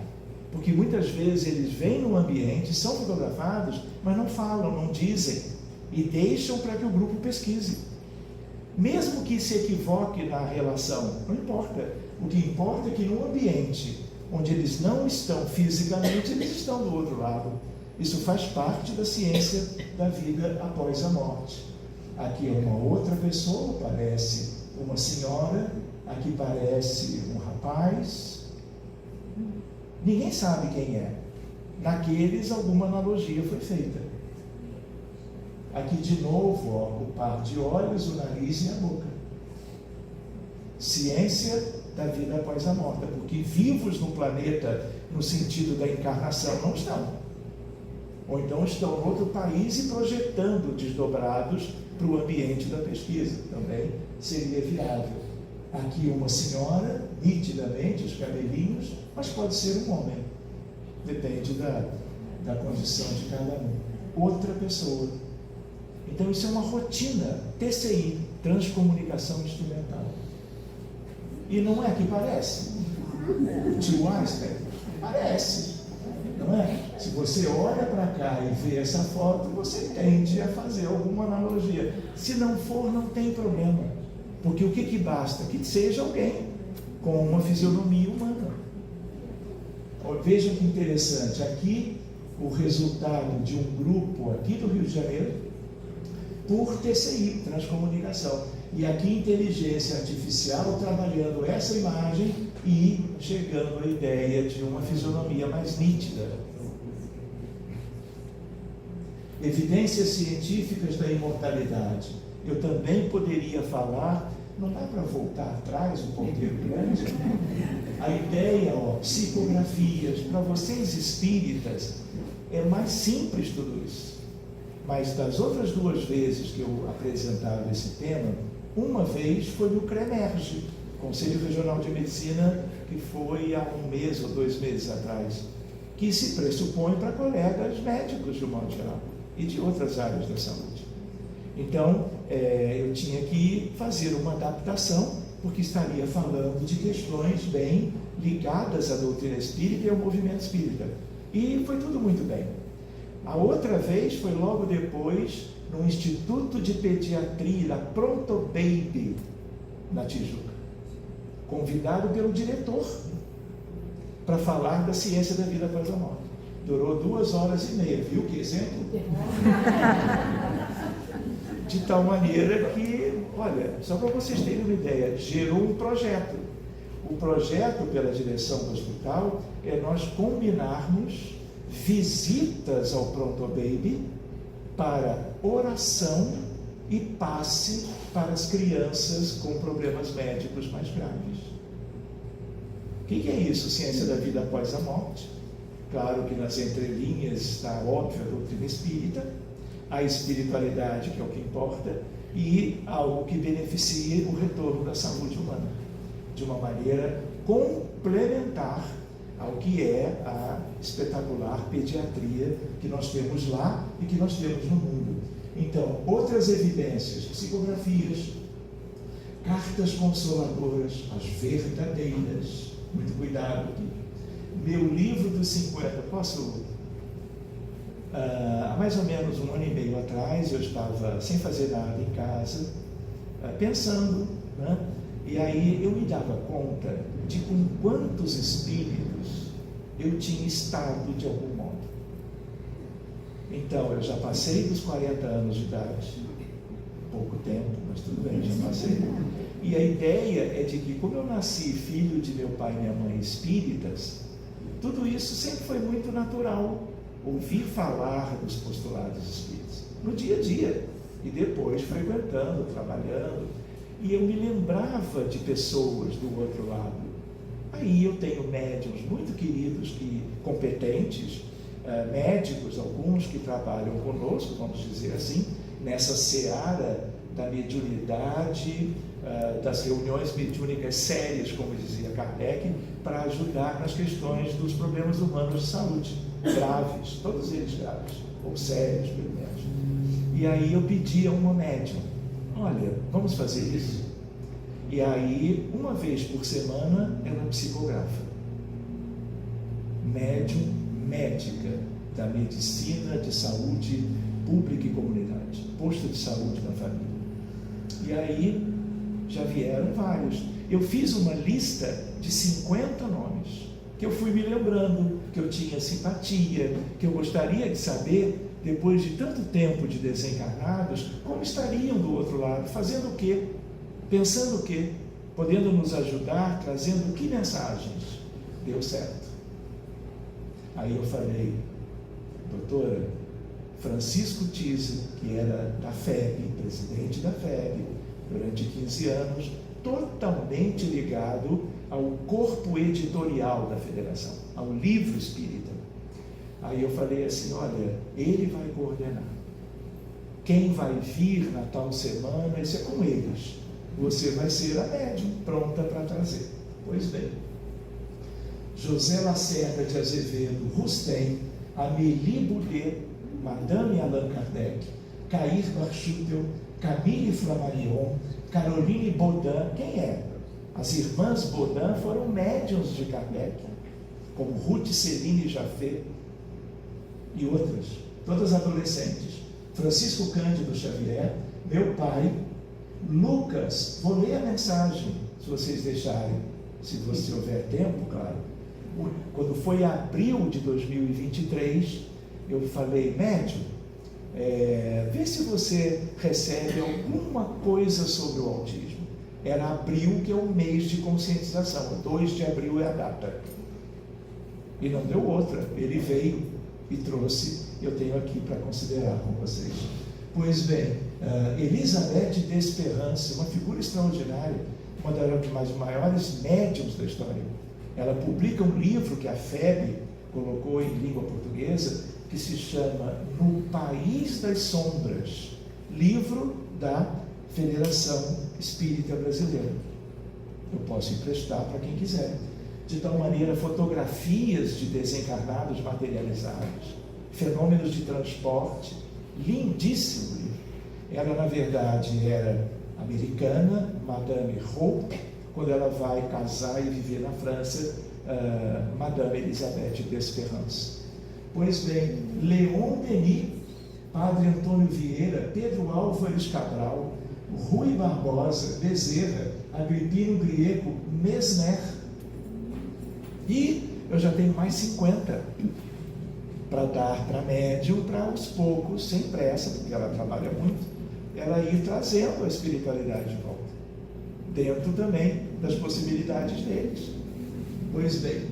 Porque muitas vezes eles vêm no ambiente, são fotografados, mas não falam, não dizem. E deixam para que o grupo pesquise. Mesmo que se equivoque na relação, não importa. O que importa é que no ambiente onde eles não estão fisicamente, eles estão do outro lado. Isso faz parte da ciência da vida após a morte. Aqui é uma outra pessoa, parece uma senhora, aqui parece um rapaz. Ninguém sabe quem é. Naqueles, alguma analogia foi feita. Aqui de novo, ó, o par de olhos, o nariz e a boca. Ciência da vida após a morte, porque vivos no planeta, no sentido da encarnação, não estão. Ou então estão em outro país e projetando desdobrados para o ambiente da pesquisa. Também seria viável. Aqui uma senhora, nitidamente, os cabelinhos, mas pode ser um homem. Depende da condição de cada um. Outra pessoa. Então isso é uma rotina, TCI, transcomunicação instrumental. E não é que parece? Tio Einstein, parece, não é? Se você olha para cá e vê essa foto, você tende a fazer alguma analogia. Se não for, não tem problema. Porque o que basta? Que seja alguém com uma fisionomia humana. Vejam que interessante, aqui o resultado de um grupo aqui do Rio de Janeiro, por TCI, transcomunicação. E aqui inteligência artificial trabalhando essa imagem e chegando à ideia de uma fisionomia mais nítida. Evidências científicas da imortalidade. Eu também poderia falar, não dá para voltar atrás, o ponteiro grande? A ideia, ó, psicografias, para vocês espíritas, é mais simples tudo isso. Mas das outras 2 vezes que eu apresentava esse tema, uma vez foi no CREMERGE, Conselho Regional de Medicina, que foi há 1 mês ou 2 meses atrás, que se pressupõe para colegas médicos, de um modo geral, e de outras áreas da saúde. Então, eu tinha que fazer uma adaptação, porque estaria falando de questões bem ligadas à doutrina espírita e ao movimento espírita. E foi tudo muito bem. A outra vez foi logo depois, no Instituto de Pediatria, da Pronto Baby, na Tijuca, convidado pelo diretor para falar da ciência da vida após a morte. Durou 2h30, viu que exemplo? De tal maneira que, olha, só para vocês terem uma ideia, gerou um projeto. O projeto pela direção do hospital é nós combinarmos visitas ao Pronto Baby para oração e passe para as crianças com problemas médicos mais graves. O que é isso? Ciência da vida após a morte. Claro que nas entrelinhas está óbvio a doutrina espírita, a espiritualidade, que é o que importa, e algo que beneficie o retorno da saúde humana, de uma maneira complementar ao que é a espetacular pediatria que nós temos lá e que nós temos no mundo. Então, outras evidências, psicografias, cartas consoladoras, as verdadeiras, muito cuidado aqui. Meu livro dos 50, posso... há mais ou menos 1 ano e meio atrás, eu estava sem fazer nada em casa, pensando, né? E aí eu me dava conta de com quantos espíritos eu tinha estado de algum modo. Então, eu já passei dos 40 anos de idade, pouco tempo, mas tudo bem, já passei. E a ideia é de que, como eu nasci filho de meu pai e minha mãe espíritas, tudo isso sempre foi muito natural, ouvir falar dos postulados espíritas, no dia a dia, e depois frequentando, trabalhando, e eu me lembrava de pessoas do outro lado. Aí eu tenho médiuns muito queridos, competentes, médicos, alguns que trabalham conosco, vamos dizer assim, nessa seara da mediunidade, das reuniões mediúnicas sérias, como dizia Kardec, para ajudar nas questões dos problemas humanos de saúde, graves, todos eles graves, ou sérios, pelo menos. E aí eu pedi a uma médium, olha, vamos fazer isso? E aí, uma vez por semana, ela psicografa. Médium, médica da medicina de saúde pública e comunidade, posto de saúde da família. E aí, já vieram vários. Eu fiz uma lista de 50 nomes. que eu fui me lembrando, que eu tinha simpatia, que eu gostaria de saber, depois de tanto tempo de desencarnados, como estariam do outro lado, fazendo o quê? Pensando o quê? Podendo nos ajudar, trazendo que mensagens? Deu certo. Aí eu falei, doutora, Francisco Tise, que era da FEB, presidente da FEB, durante 15 anos, totalmente ligado ao corpo editorial da federação, ao livro espírita. Aí eu falei assim, olha, ele vai coordenar. Quem vai vir na tal semana, isso é com eles. Você vai ser a médium pronta para trazer. Pois bem, José Lacerda de Azevedo, Rustem, Amélie Boudet, Madame Allan Kardec, Cair Barchutel, Camille Flammarion, Caroline Baudin. Quem é? As irmãs Baudin foram médiuns de Kardec, como Ruth Celine Jaffé e outras, todas adolescentes. Francisco Cândido Xavier, meu pai, Lucas, vou ler a mensagem, se vocês deixarem, se você houver tempo, claro. Quando foi em abril de 2023, eu falei, médium, vê se você recebe alguma coisa sobre o autismo. Era abril, que é o mês de conscientização, 2 de abril é a data. E não deu outra, ele veio e trouxe, eu tenho aqui para considerar com vocês. Pois bem, Elizabeth Desperance, uma figura extraordinária, uma das maiores médiums da história. Ela publica um livro que a FEB colocou em língua portuguesa, que se chama No País das Sombras, livro da Federação Espírita Brasileira. Eu posso emprestar para quem quiser. De tal maneira, fotografias de desencarnados materializados, fenômenos de transporte, lindíssimo livro. Ela, na verdade, era americana, Madame Hope, quando ela vai casar e viver na França, Madame Elizabeth Desperance. Pois bem, Leon Denis, Padre Antônio Vieira, Pedro Álvares Cabral, Rui Barbosa, Bezerra, Agripino Grieco, Mesmer. E eu já tenho mais 50 para dar para médium, para aos poucos, sem pressa, porque ela trabalha muito, ela ir trazendo a espiritualidade de volta, dentro também das possibilidades deles. Pois bem,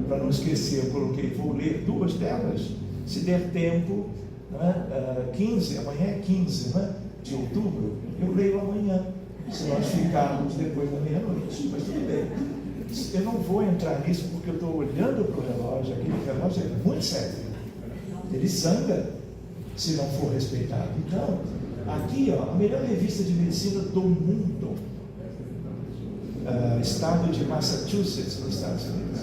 para não esquecer, eu coloquei, vou ler 2 delas, se der tempo, né, 15, amanhã é 15, né, de outubro, eu leio amanhã, se nós ficarmos depois da meia-noite, mas tudo bem. Eu não vou entrar nisso porque eu estou olhando para o relógio, aquele relógio é muito sério, ele zanga se não for respeitado. Então, aqui, ó, a melhor revista de medicina do mundo, estado de Massachusetts, nos Estados Unidos,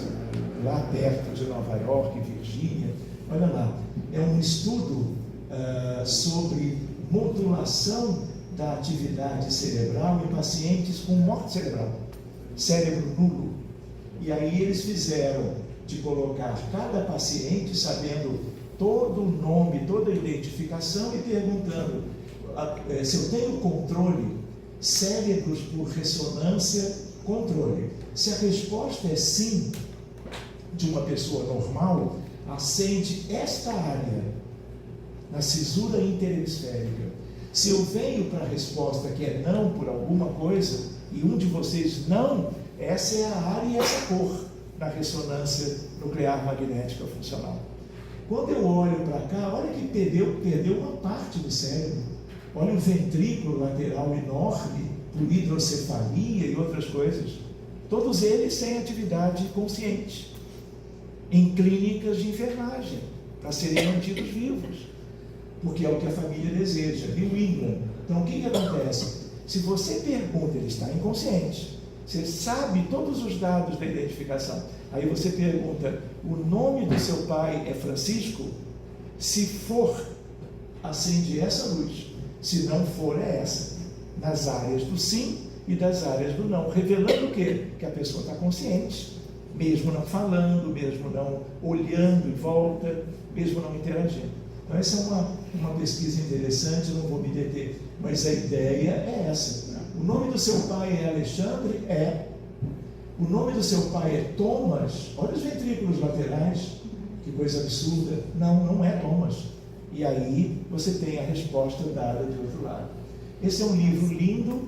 lá perto de Nova York, Virgínia. Olha lá, é um estudo sobre modulação da atividade cerebral em pacientes com morte cerebral, cérebro nulo. E aí eles fizeram de colocar cada paciente sabendo todo o nome, toda a identificação e perguntando se eu tenho controle, cérebros por ressonância, controle. Se a resposta é sim, de uma pessoa normal, acende esta área na cisura interhemisférica. Se eu venho para a resposta que é não por alguma coisa, e um de vocês não, essa é a área e essa cor na ressonância nuclear magnética funcional. Quando eu olho para cá, olha que perdeu uma parte do cérebro. Olha o ventrículo lateral enorme, por hidrocefalia e outras coisas. Todos eles sem atividade consciente, em clínicas de enfermagem, para serem mantidos vivos, porque é o que a família deseja. New England. Então, o que acontece? Se você pergunta, ele está inconsciente, você sabe todos os dados da identificação, aí você pergunta, o nome do seu pai é Francisco? Se for, acende essa luz, se não for, é essa, nas áreas do sim e das áreas do não, revelando o quê? Que a pessoa está consciente, mesmo não falando, mesmo não olhando em volta, mesmo não interagindo. Então essa é uma pesquisa interessante, não vou me deter, mas a ideia é essa. O nome do seu pai é Alexandre? É. O nome do seu pai é Thomas. Olha os ventrículos laterais, que coisa absurda. Não, não é Thomas. E aí você tem a resposta dada de outro lado. Esse é um livro lindo.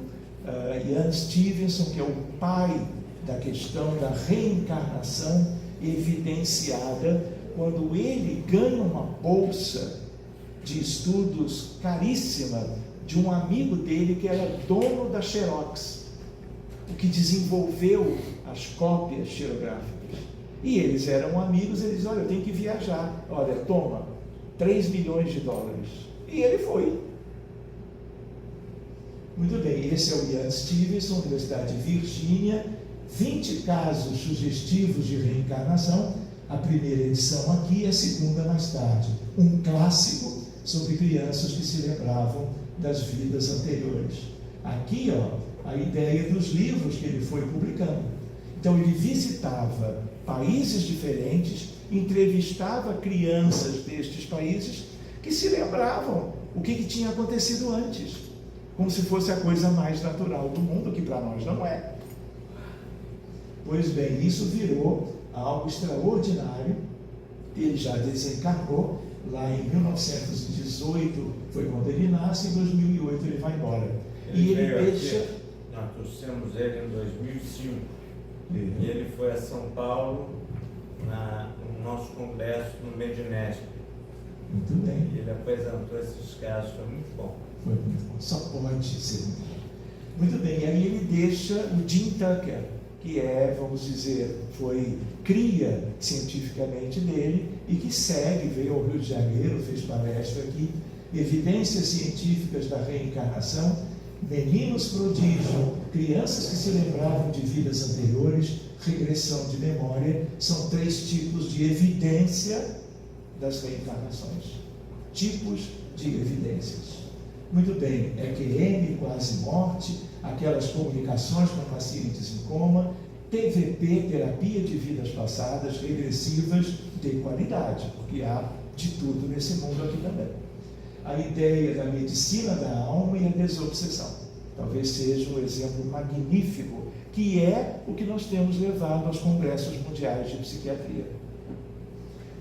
Ian Stevenson, que é o pai da questão da reencarnação evidenciada, quando ele ganha uma bolsa de estudos caríssima de um amigo dele que era dono da Xerox, o que desenvolveu as cópias xerográficas. E eles eram amigos. Eles olha, eu tenho que viajar, olha, toma, $3 milhões. E ele foi. Muito bem, esse é o Ian Stevenson, Universidade de Virgínia, 20 casos sugestivos de reencarnação, a primeira edição aqui, a segunda mais tarde. Um clássico sobre crianças que se lembravam das vidas anteriores. Aqui, a ideia dos livros que ele foi publicando. Então, ele visitava países diferentes, entrevistava crianças destes países que se lembravam o que tinha acontecido antes, como se fosse a coisa mais natural do mundo, que para nós não é. Pois bem, isso virou algo extraordinário. Ele já desencarnou, lá em 1918 foi quando ele nasce, em 2008 ele vai embora. E ele deixa... Nós trouxemos ele em 2005. E ele foi a São Paulo, no nosso congresso no Medinesp. Muito bem. Ele apresentou esses casos, foi muito bom. Foi muito bom, só pode ser. Muito bem, e aí ele deixa o Jim Tucker, que é, vamos dizer, foi cria cientificamente dele e que segue, veio ao Rio de Janeiro, fez palestra aqui, evidências científicas da reencarnação, meninos prodígio, crianças que se lembravam de vidas anteriores, regressão de memória, são 3 tipos de evidência das reencarnações. Tipos de evidências. Muito bem, EQM, quase morte, aquelas comunicações com pacientes em coma, TVP, terapia de vidas passadas, regressivas de qualidade, porque há de tudo nesse mundo aqui também. A ideia da medicina da alma e a desobsessão. Talvez seja um exemplo magnífico, que é o que nós temos levado aos congressos mundiais de psiquiatria.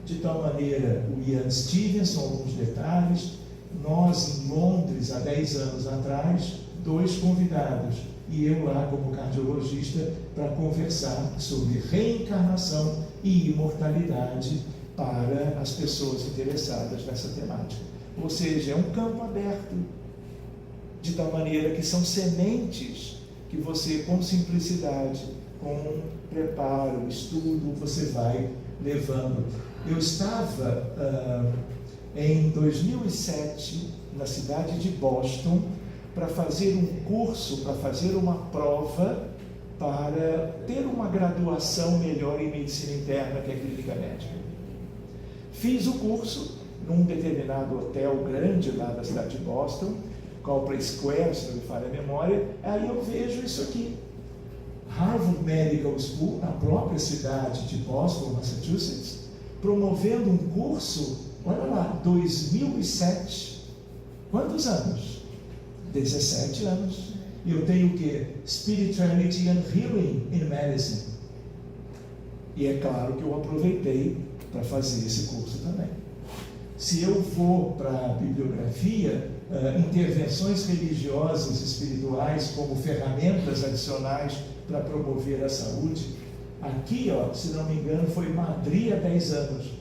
De tal maneira, o Ian Stevenson, alguns detalhes, nós em Londres, há 10 anos atrás, 2 convidados, e eu lá como cardiologista, para conversar sobre reencarnação e imortalidade para as pessoas interessadas nessa temática. Ou seja, é um campo aberto, de tal maneira que são sementes que você, com simplicidade, com preparo, estudo, você vai levando. Eu estava em 2007 na cidade de Boston para fazer um curso, para fazer uma prova para ter uma graduação melhor em medicina interna, que é clínica médica. Fiz o curso num determinado hotel grande lá da cidade de Boston, Copper Square, se não me falha a memória. Aí eu vejo isso aqui. Harvard Medical School, na própria cidade de Boston, Massachusetts, promovendo um curso, olha lá, 2007. Quantos anos? 17 anos. E eu tenho o quê? Spirituality and Healing in Medicine. E é claro que eu aproveitei para fazer esse curso também. Se eu vou para a bibliografia, intervenções religiosas, espirituais, como ferramentas adicionais para promover a saúde, aqui, se não me engano, foi Madrid há 10 anos.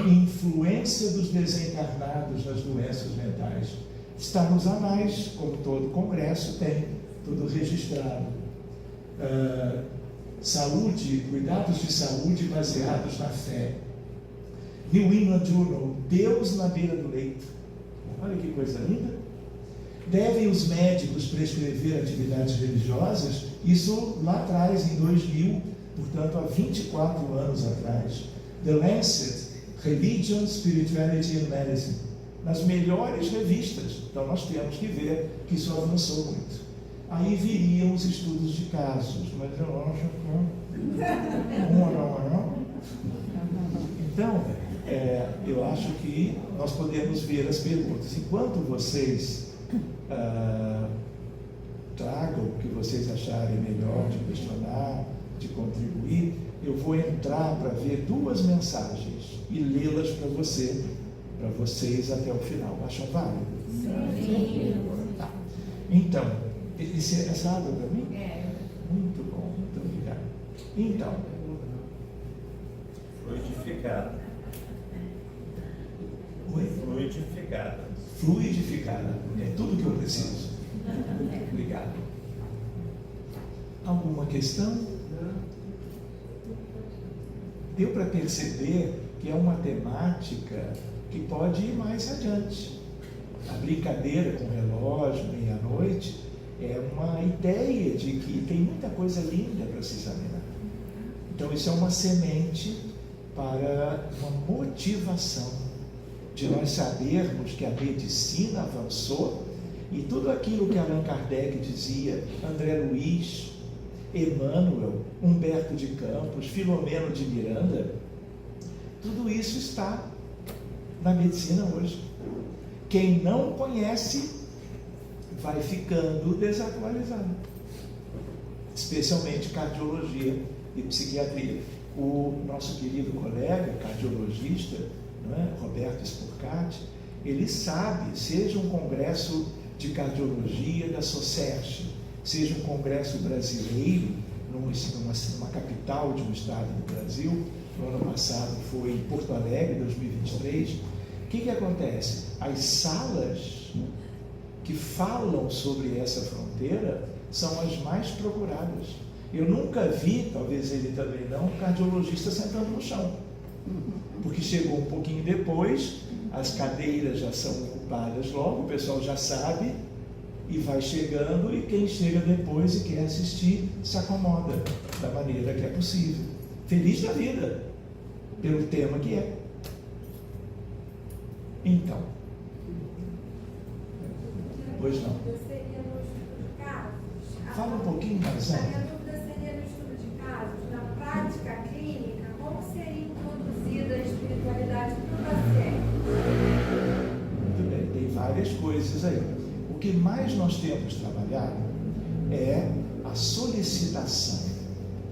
Influência dos desencarnados nas doenças mentais. Está nos anais, como todo congresso tem, tudo registrado. Saúde, cuidados de saúde baseados na fé. New England Journal, Deus na beira do leito. Olha que coisa linda. Devem os médicos prescrever atividades religiosas? Isso lá atrás, em 2000, portanto há 24 anos atrás. The Lancet, Religion, Spirituality and Medicine, nas melhores revistas. Então nós temos que ver que isso avançou muito. Aí viriam os estudos de casos, mas eu acho que não. Então, eu acho que nós podemos ver as perguntas. Enquanto vocês tragam o que vocês acharem melhor de questionar, de contribuir, eu vou entrar para ver 2 mensagens e lê-las para vocês até o final. Acham válido? Sim. Tá. Então, essa água para mim? É. Muito bom, muito obrigado. Então, Fluidificada. oi? Fluidificada. Fluidificada, é tudo que eu preciso. Obrigado. Alguma questão? Deu para perceber que é uma temática que pode ir mais adiante. A brincadeira com o relógio, meia-noite, é uma ideia de que tem muita coisa linda para se examinar. Então, isso é uma semente para uma motivação de nós sabermos que a medicina avançou e tudo aquilo que Allan Kardec dizia, André Luiz, Emmanuel, Humberto de Campos, Filomeno de Miranda, tudo isso está na medicina hoje. Quem não conhece vai ficando desatualizado, especialmente cardiologia e psiquiatria. O nosso querido colega cardiologista, não é? Roberto Spurcati, ele sabe, seja um congresso de cardiologia da SOCERJ, seja um congresso brasileiro, numa capital de um estado do Brasil, no ano passado foi em Porto Alegre, 2023, o que acontece? As salas que falam sobre essa fronteira são as mais procuradas. Eu nunca vi, talvez ele também não, um cardiologista sentando no chão, porque chegou um pouquinho depois, as cadeiras já são ocupadas logo, o pessoal já sabe e vai chegando, e quem chega depois e quer assistir se acomoda da maneira que é possível, feliz da vida pelo tema que é. Então, pois não. Seria no estudo de casos? Fala um pouquinho mais A alto. minha dúvida seria no estudo de casos, na prática clínica, como seria introduzida a espiritualidade para o paciente? Muito bem, tem várias coisas aí. O que mais nós temos trabalhado é a solicitação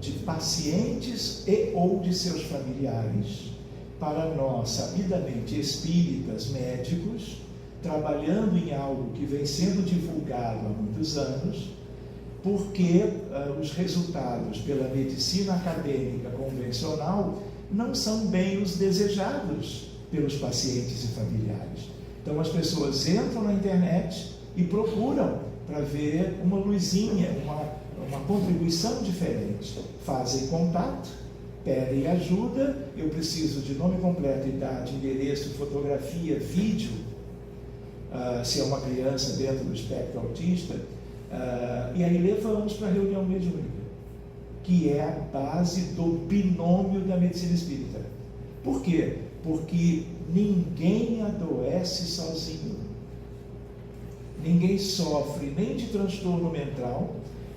de pacientes e ou de seus familiares para nós, sabidamente espíritas, médicos, trabalhando em algo que vem sendo divulgado há muitos anos, porque os resultados pela medicina acadêmica convencional não são bem os desejados pelos pacientes e familiares. Então as pessoas entram na internet e procuram para ver uma luzinha, uma contribuição diferente. Fazem contato, pedem ajuda, eu preciso de nome completo, idade, endereço, fotografia, vídeo, se é uma criança dentro do espectro autista, e aí levamos para a reunião mediúnica, que é a base do binômio da medicina espírita. Por quê? Porque ninguém adoece sozinho. Ninguém sofre nem de transtorno mental,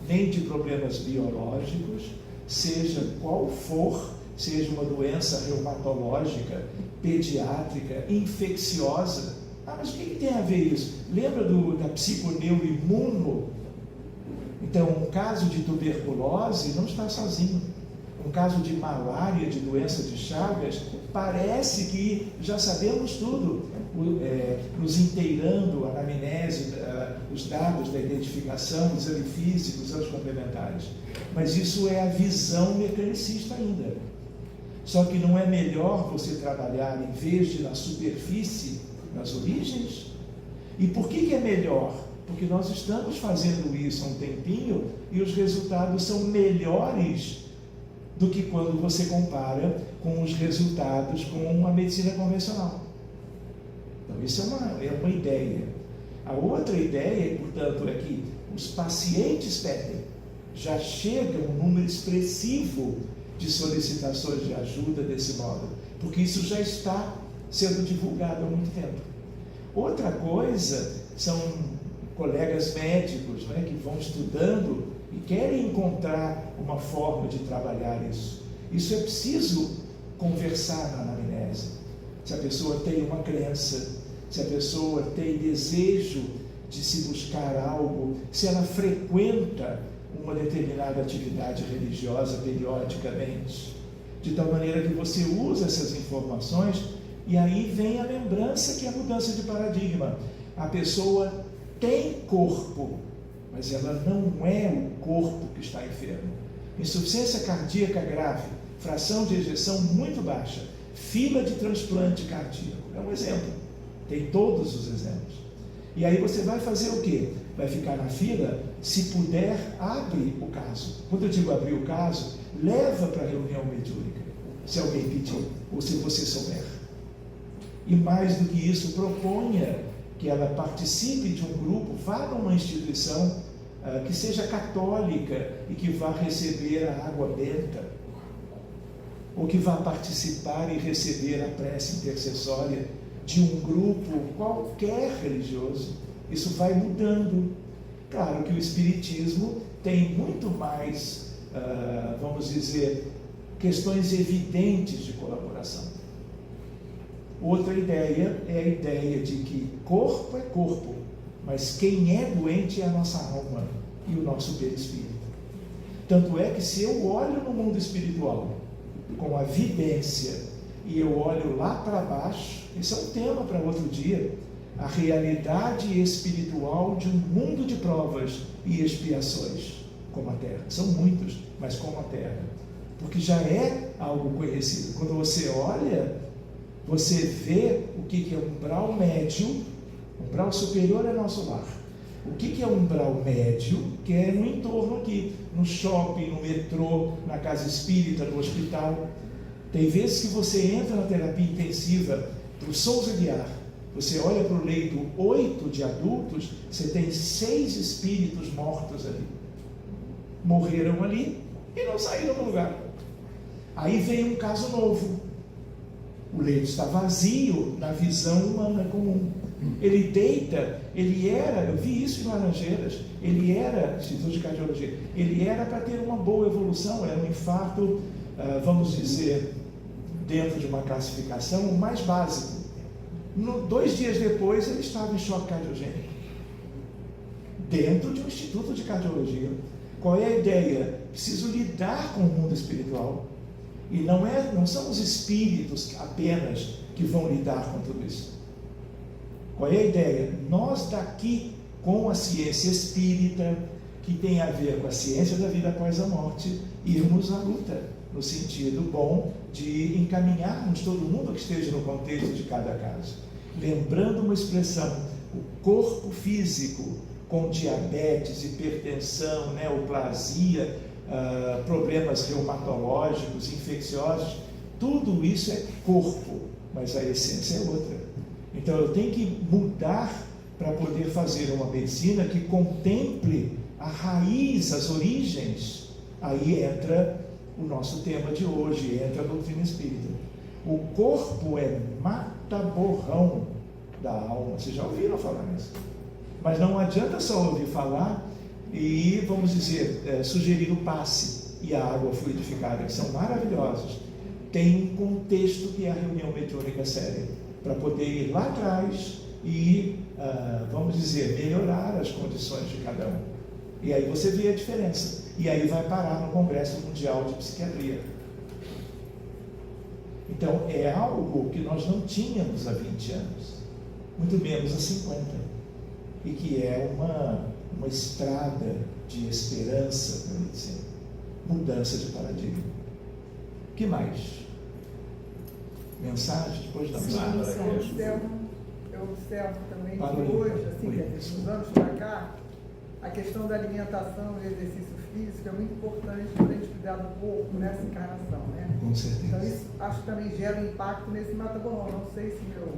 nem de problemas biológicos, seja qual for, seja uma doença reumatológica, pediátrica, infecciosa. Mas o que tem a ver isso? Lembra da psiconeuroimuno? Então, um caso de tuberculose não está sozinho. Um caso de malária, de doença de Chagas, parece que já sabemos tudo, nos inteirando a anamnese, os dados da identificação, o exame físico, os exames complementares. Mas isso é a visão mecanicista ainda. Só que não é melhor você trabalhar, em vez de na superfície, nas origens? E por que é melhor? Porque nós estamos fazendo isso há um tempinho e os resultados são melhores do que quando você compara com os resultados com a medicina convencional. Então, isso é uma ideia. A outra ideia, portanto, é que os pacientes pedem, já chega um número expressivo de solicitações de ajuda desse modo, porque isso já está sendo divulgado há muito tempo. Outra coisa são colegas médicos, né, que vão estudando e querem encontrar uma forma de trabalhar isso. Isso é preciso conversar na anamnese. Se a pessoa tem uma crença, se a pessoa tem desejo de se buscar algo, se ela frequenta uma determinada atividade religiosa periodicamente, de tal maneira que você usa essas informações e aí vem a lembrança que é a mudança de paradigma. A pessoa tem corpo, mas ela não é o corpo que está enfermo. Insuficiência cardíaca grave, fração de ejeção muito baixa, fila de transplante cardíaco. É um exemplo. Tem todos os exemplos. E aí você vai fazer o quê? Vai ficar na fila, se puder, abre o caso. Quando eu digo abrir o caso, leva para a reunião mediúnica, se alguém pedir, ou se você souber. E mais do que isso, proponha que ela participe de um grupo, vá numa instituição que seja católica e que vá receber a água benta, ou que vá participar e receber a prece intercessória de um grupo qualquer religioso. Isso vai mudando. Claro que o Espiritismo tem muito mais, vamos dizer, questões evidentes de colaboração. Outra ideia é a ideia de que corpo é corpo, mas quem é doente é a nossa alma e o nosso perispírito. Tanto é que se eu olho no mundo espiritual com a vidência e eu olho lá para baixo, esse é um tema para outro dia, a realidade espiritual de um mundo de provas e expiações, como a Terra. São muitos, mas como a Terra. Porque já é algo conhecido. Quando você olha, você vê o que é umbral médio, umbral superior é nosso lar. O que é umbral médio, que é no entorno aqui, no shopping, no metrô, na casa espírita, no hospital. Tem vezes que você entra na terapia intensiva do Souza Guiar, você olha para o leito 8 de adultos, você tem 6 espíritos mortos ali. Morreram ali e não saíram do lugar. Aí vem um caso novo. O leito está vazio na visão humana comum. Ele deita, ele era, eu vi isso em Laranjeiras, ele era, Instituto de Cardiologia, ele era para ter uma boa evolução, era um infarto, vamos dizer, dentro de uma classificação, o mais básico. 2 dias depois ele estava em choque cardiogênico, dentro de um Instituto de Cardiologia. Qual é a ideia? Preciso lidar com o mundo espiritual. E não são os espíritos apenas que vão lidar com tudo isso. Qual é a ideia? Nós daqui, com a ciência espírita, que tem a ver com a ciência da vida após a morte, irmos à luta, no sentido bom de encaminharmos todo mundo que esteja no contexto de cada caso. Lembrando uma expressão, o corpo físico com diabetes, hipertensão, neoplasia, problemas reumatológicos, infecciosos, tudo isso é corpo, mas a essência é outra. Então eu tenho que mudar para poder fazer uma medicina que contemple a raiz, as origens. Aí entra o nosso tema de hoje, entra a doutrina espírita. O corpo é mata-borrão da alma. Vocês já ouviram falar nisso? Mas não adianta só ouvir falar e, vamos dizer, sugerir o passe e a água fluidificada, que são maravilhosos. Tem um contexto que é a reunião mediúnica séria, para poder ir lá atrás e, vamos dizer, melhorar as condições de cada um. E aí você vê a diferença. E aí vai parar no Congresso Mundial de Psiquiatria. Então, é algo que nós não tínhamos há 20 anos, muito menos há 50. E que é uma estrada de esperança para a medicina. Mudança de paradigma. O que mais? Mensagem? Depois da mensagem. Eu observo também Para que o hoje, ímpar, assim, o quer ímpar. dizer, nos anos para cá, a questão da alimentação e exercício físico é muito importante para a gente cuidar do corpo nessa encarnação, né? Com certeza. Então isso acho que também gera um impacto nesse mata-borrão. Não sei se meu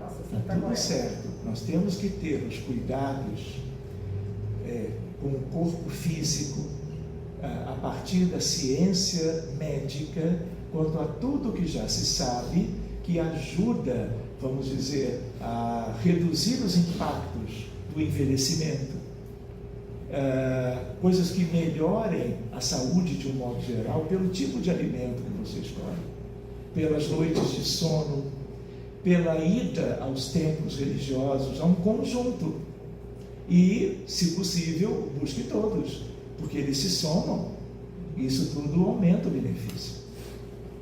raciocínio está Tudo correto. certo. Nós temos que ter os cuidados com o corpo físico a partir da ciência médica quanto a tudo que já se sabe que ajuda, vamos dizer, a reduzir os impactos do envelhecimento. Coisas que melhorem a saúde de um modo geral pelo tipo de alimento que você escolhe, pelas noites de sono, pela ida aos templos religiosos, a um conjunto. E, se possível, busque todos, porque eles se somam, isso tudo aumenta o benefício.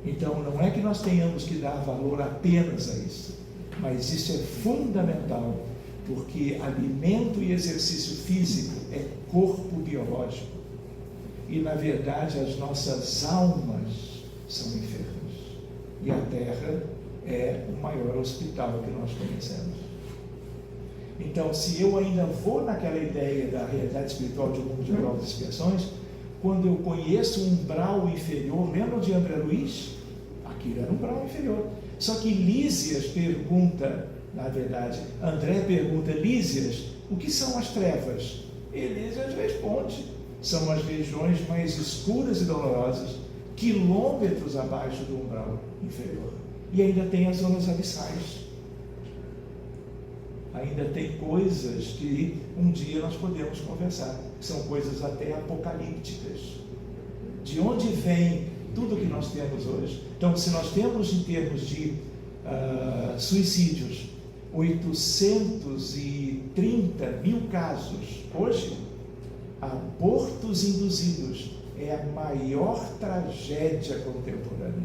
Então, não é que nós tenhamos que dar valor apenas a isso, mas isso é fundamental, porque alimento e exercício físico é corpo biológico. E, na verdade, as nossas almas são enfermas. E a Terra é o maior hospital que nós conhecemos. Então, se eu ainda vou naquela ideia da realidade espiritual de um mundo geral das expiações, quando eu conheço um umbral inferior, lembram de André Luiz? Aquilo era um umbral inferior. Só que Lísias pergunta, na verdade, André pergunta, Lísias, o que são as trevas? E Lísias responde, são as regiões mais escuras e dolorosas, quilômetros abaixo do umbral inferior. E ainda tem as zonas abissais. Ainda tem coisas que um dia nós podemos conversar, que são coisas até apocalípticas. De onde vem tudo que nós temos hoje? Então, se nós temos em termos de suicídios 830 mil casos hoje, abortos induzidos é a maior tragédia contemporânea.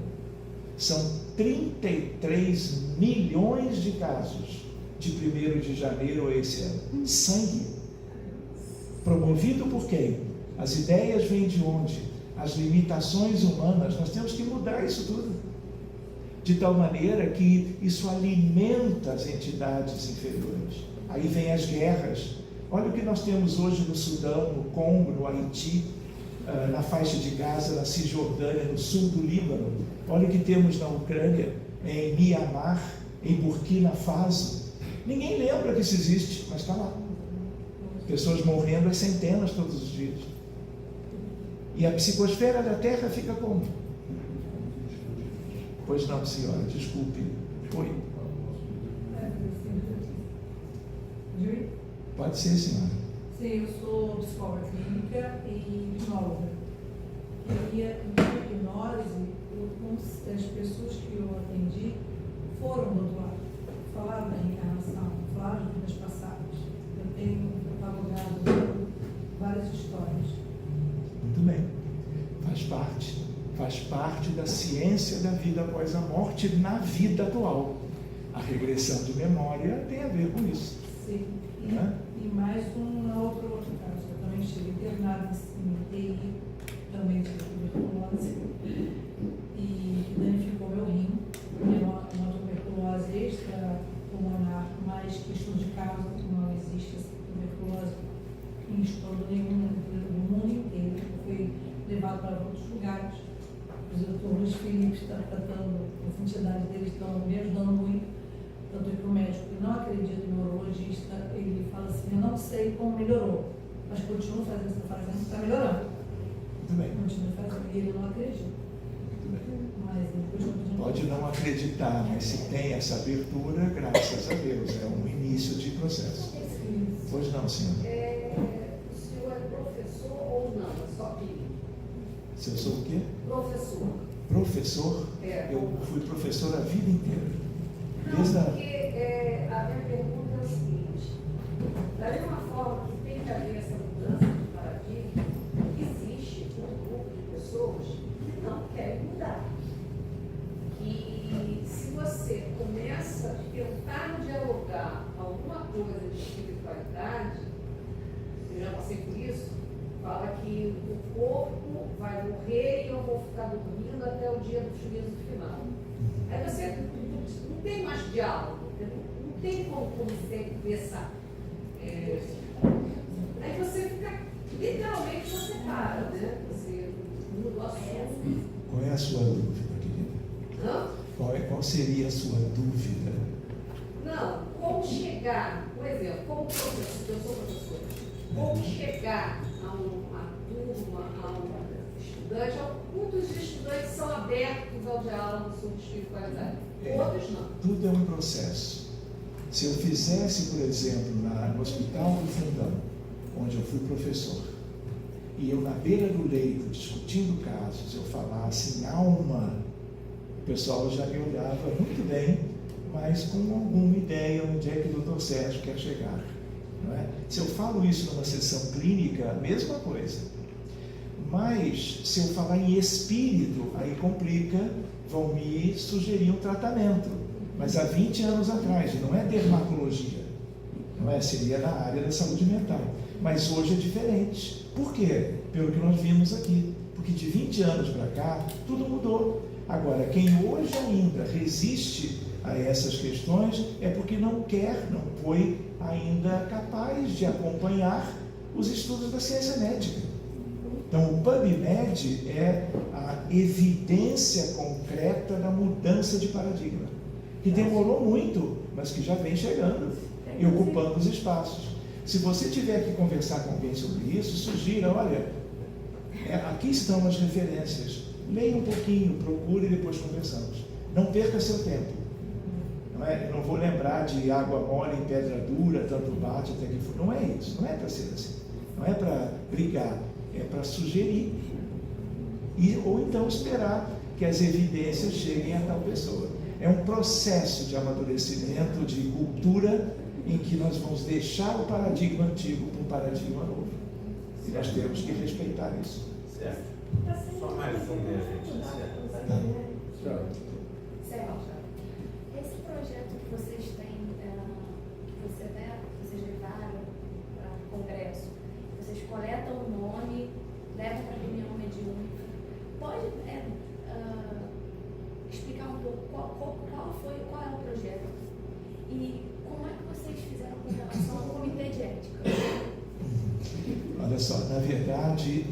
São 33 milhões de casos de 1º de janeiro a esse ano. Sangue. Promovido por quem? As ideias vêm de onde? As limitações humanas. Nós temos que mudar isso tudo. De tal maneira que isso alimenta as entidades inferiores. Aí vem as guerras. Olha o que nós temos hoje no Sudão, no Congo, no Haiti, na faixa de Gaza, na Cisjordânia, no sul do Líbano. Olha o que temos na Ucrânia, em Mianmar, em Burkina Faso. Ninguém lembra que isso existe, mas está lá. Pessoas morrendo às centenas todos os dias. E a psicosfera da Terra fica como? Pois não, senhora, desculpe. Oi. Pode ser, senhora. Sim, eu sou psicóloga clínica e hipnóloga. E na hipnose, as pessoas que eu atendi foram do outro lado. Falaram da reencarnação, falaram de vidas passadas. Eu tenho catalogado várias histórias. Muito bem. Faz parte da ciência da vida após a morte na vida atual. A regressão de memória tem a ver com isso. Sim. E mais outro caso. Eu também estive internada em UTI, também tive tuberculose, e danificou meu rim. Uma tuberculose extrapulmonar, mas que estudo de caso não existe essa tuberculose em estudo nenhum no mundo inteiro. Eu fui levado para outros lugares. O doutor Luiz Felipe está tratando, as entidades dele estão me ajudando muito. Tanto que o médico que não acredita no neurologista, ele fala assim, eu não sei como melhorou, mas continuo fazendo, está melhorando. Muito bem. Continua fazendo, e ele não acredita. Muito bem. Mas ele continua. Pode não acreditar, mas se tem essa abertura, graças a Deus, é um início de processo. Pois não, senhor. O senhor é professor ou não? É só clínico? Se eu sou o quê? Professor. Professor? É. Eu fui professor a vida inteira. Não, porque a minha pergunta é o seguinte, da mesma forma que tem que haver essa mudança de paradigma, existe um grupo de pessoas que não querem mudar. E se você começa a tentar dialogar alguma coisa de espiritualidade, eu já passei por isso, fala que o corpo vai morrer e eu vou ficar dormindo até o dia do juízo final. Aí você não tem mais diálogo, não tem como você conversar. Aí você fica, literalmente, você para, né? Você muda o assunto. Qual é a sua dúvida, querida? Não? Qual seria a sua dúvida? Não, como chegar, por exemplo, como professor, eu sou professora, como chegar a uma turma, a um estudante, muitos estudantes são abertos ao diálogo sobre espiritualidade, outros não. Tudo é um processo. Se eu fizesse, por exemplo, no Hospital do Fundão, onde eu fui professor, e eu na beira do leito, discutindo casos, eu falasse em alma, o pessoal já me olhava muito bem, mas com alguma ideia onde é que o Dr. Sérgio quer chegar. Não é? Se eu falo isso numa sessão clínica, a mesma coisa. Mas, se eu falar em espírito, aí complica, vão me sugerir um tratamento. Mas há 20 anos atrás, não é dermatologia, não é? Seria na área da saúde mental. Mas hoje é diferente. Por quê? Pelo que nós vimos aqui. Porque de 20 anos para cá, tudo mudou. Agora, quem hoje ainda resiste a essas questões é porque não quer, não foi ainda capaz de acompanhar os estudos da ciência médica. Então, o PubMed é a evidência concreta da mudança de paradigma, que demorou muito, mas que já vem chegando e ocupando os espaços. Se você tiver que conversar com alguém sobre isso, sugira, olha, aqui estão as referências, leia um pouquinho, procure e depois conversamos. Não perca seu tempo. Eu não vou lembrar de água mole em pedra dura, tanto bate até que for. Não é isso, não é para ser assim. Não é para brigar, é para sugerir. Ou então esperar que as evidências cheguem a tal pessoa. É um processo de amadurecimento, de cultura, em que nós vamos deixar o paradigma antigo para um paradigma novo. E nós temos que respeitar isso. Certo. Só mais um, minha gente. Certo. Esse projeto que vocês têm, vocês levaram para o Congresso, vocês coletam o nome, levam para a reunião mediúnica. Pode explicar um pouco qual é o projeto? E como é que vocês fizeram com relação ao comitê de ética? Olha só, na verdade,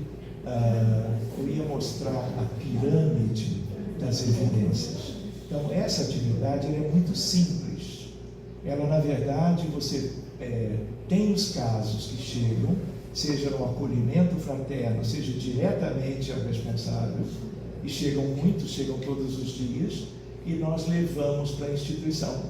eu ia mostrar a pirâmide das evidências. Então, essa atividade ela é muito simples. Ela, na verdade, você tem os casos que chegam, seja no acolhimento fraterno, seja diretamente ao responsável, e chegam muitos, chegam todos os dias, e nós levamos para a instituição.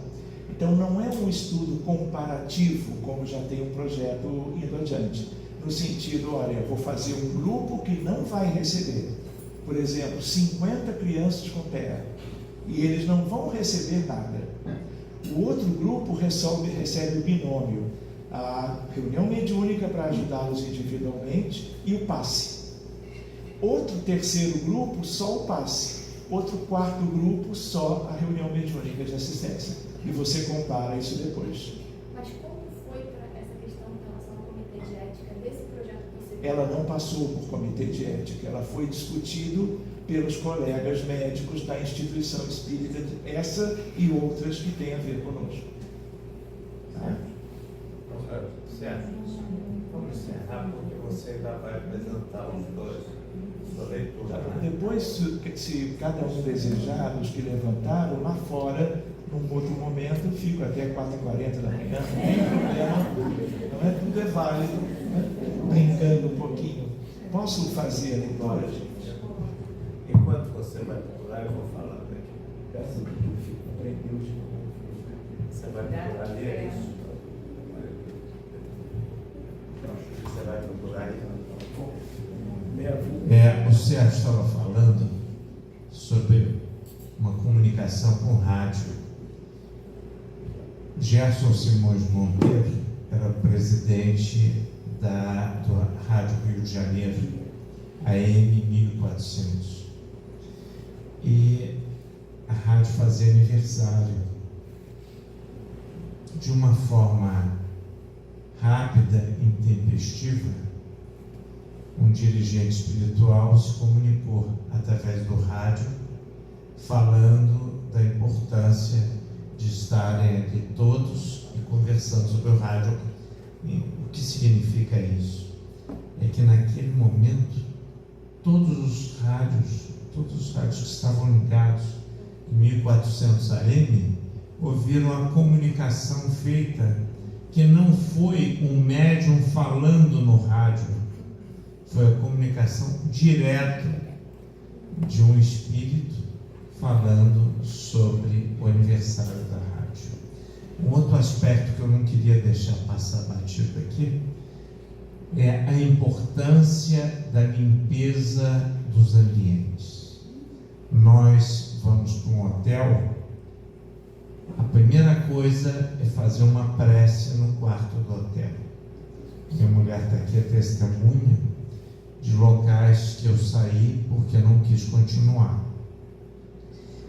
Então, não é um estudo comparativo, como já tem um projeto indo adiante, no sentido, olha, vou fazer um grupo que não vai receber, por exemplo, 50 crianças com TEA, e eles não vão receber nada. O outro grupo recebe o binômio, a reunião mediúnica para ajudá-los individualmente e o passe. Outro terceiro grupo, só o passe. Outro quarto grupo, só a reunião mediúnica de assistência. E você compara isso depois. Mas como foi para essa questão em relação ao comitê de ética desse projeto que você... Ela não passou por comitê de ética, ela foi discutido pelos colegas médicos da instituição espírita, essa e outras que têm a ver conosco. Tá? Certo. Vamos encerrar porque você ainda vai apresentar os dois, sua leitura. Tá, depois, se cada um desejar, os que levantaram, lá fora, num outro momento, fico até 4h40 da manhã, não tem problema, não é, tudo é válido, né? Brincando um pouquinho. Posso fazer a leitura, gente? Enquanto você vai procurar, eu vou falar daqui. Peço que eu fico aprendendo de novo. Você vai procurar ler isso? Você vai procurar aí? O Sérgio estava falando sobre uma comunicação com rádio. Gerson Simões Monteiro era presidente do Rádio Rio de Janeiro, AM 1400. E a rádio fazia aniversário. De uma forma rápida e intempestiva, um dirigente espiritual se comunicou através do rádio, falando da importância de estarem aqui todos e conversando sobre o rádio. E o que significa isso? É que naquele momento, todos os rádios que estavam ligados em 1400 AM, ouviram a comunicação feita, que não foi um médium falando no rádio, foi a comunicação direta de um espírito falando sobre o aniversário da rádio. Um outro aspecto que eu não queria deixar passar batido aqui é a importância da limpeza dos ambientes. Nós vamos para um hotel, a primeira coisa é fazer uma prece no quarto do hotel. Minha mulher está aqui, a testemunha de locais que eu saí porque não quis continuar,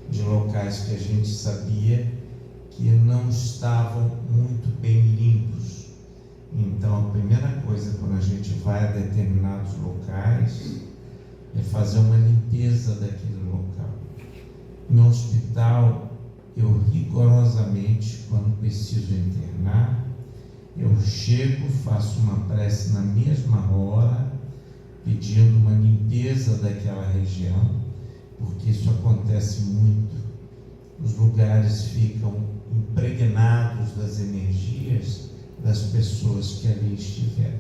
de locais que a gente sabia que não estavam muito bem limpos. Então, a primeira coisa quando a gente vai a determinados locais é fazer uma limpeza daquele local. No hospital, eu rigorosamente, quando preciso internar, eu chego, faço uma prece na mesma hora, pedindo uma limpeza daquela região, porque isso acontece muito. Os lugares ficam impregnados das energias das pessoas que ali estiveram.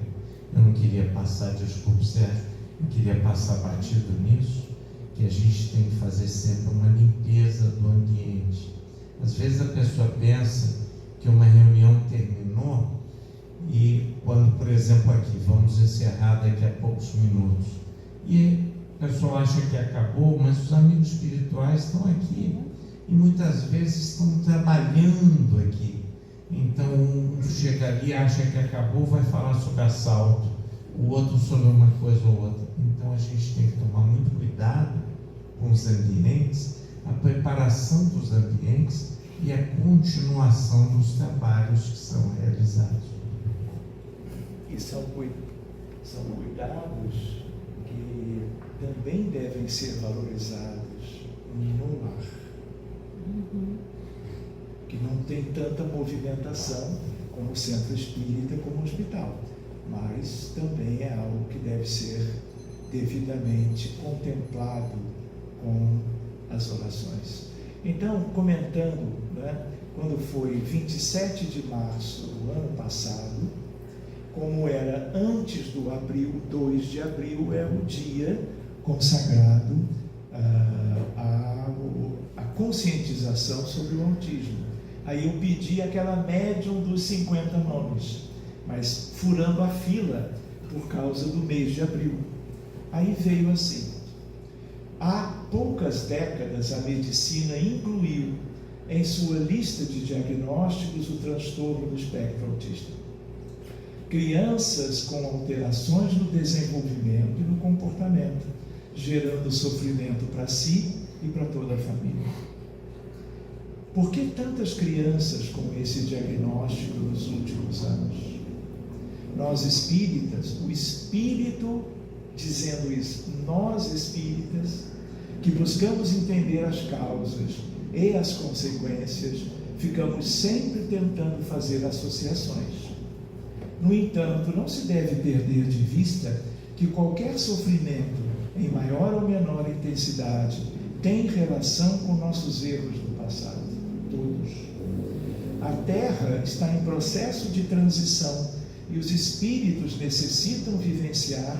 Eu não queria passar, desculpe, Sérgio, não queria passar batido nisso, que a gente tem que fazer sempre uma limpeza do ambiente. Às vezes a pessoa pensa que uma reunião terminou e quando, por exemplo, aqui, vamos encerrar daqui a poucos minutos, e a pessoa acha que acabou, mas os amigos espirituais estão aqui e muitas vezes estão trabalhando aqui. Então, um chega ali, acha que acabou, vai falar sobre assalto, o outro sobre uma coisa ou outra. Então, a gente tem que tomar muito cuidado com os ambientes, a preparação dos ambientes e a continuação dos trabalhos que são realizados. E são cuidados que também devem ser valorizados no lar. Que não tem tanta movimentação como o centro espírita, como o hospital, mas também é algo que deve ser devidamente contemplado com as orações. Então, comentando, né, quando foi 27 de março do ano passado, como era antes do abril, 2 de abril é o dia consagrado à conscientização sobre o autismo. Aí eu pedi aquela médium dos 50 nomes, mas furando a fila por causa do mês de abril. Aí veio assim: há poucas décadas a medicina incluiu em sua lista de diagnósticos o transtorno do espectro autista. Crianças com alterações no desenvolvimento e no comportamento, gerando sofrimento para si e para toda a família. Por que tantas crianças com esse diagnóstico nos últimos anos? Nós espíritas, o espírito dizendo isso, nós espíritas, que buscamos entender as causas e as consequências, ficamos sempre tentando fazer associações. No entanto, não se deve perder de vista que qualquer sofrimento, em maior ou menor intensidade, tem relação com nossos erros do passado. Todos. A Terra está em processo de transição e os espíritos necessitam vivenciar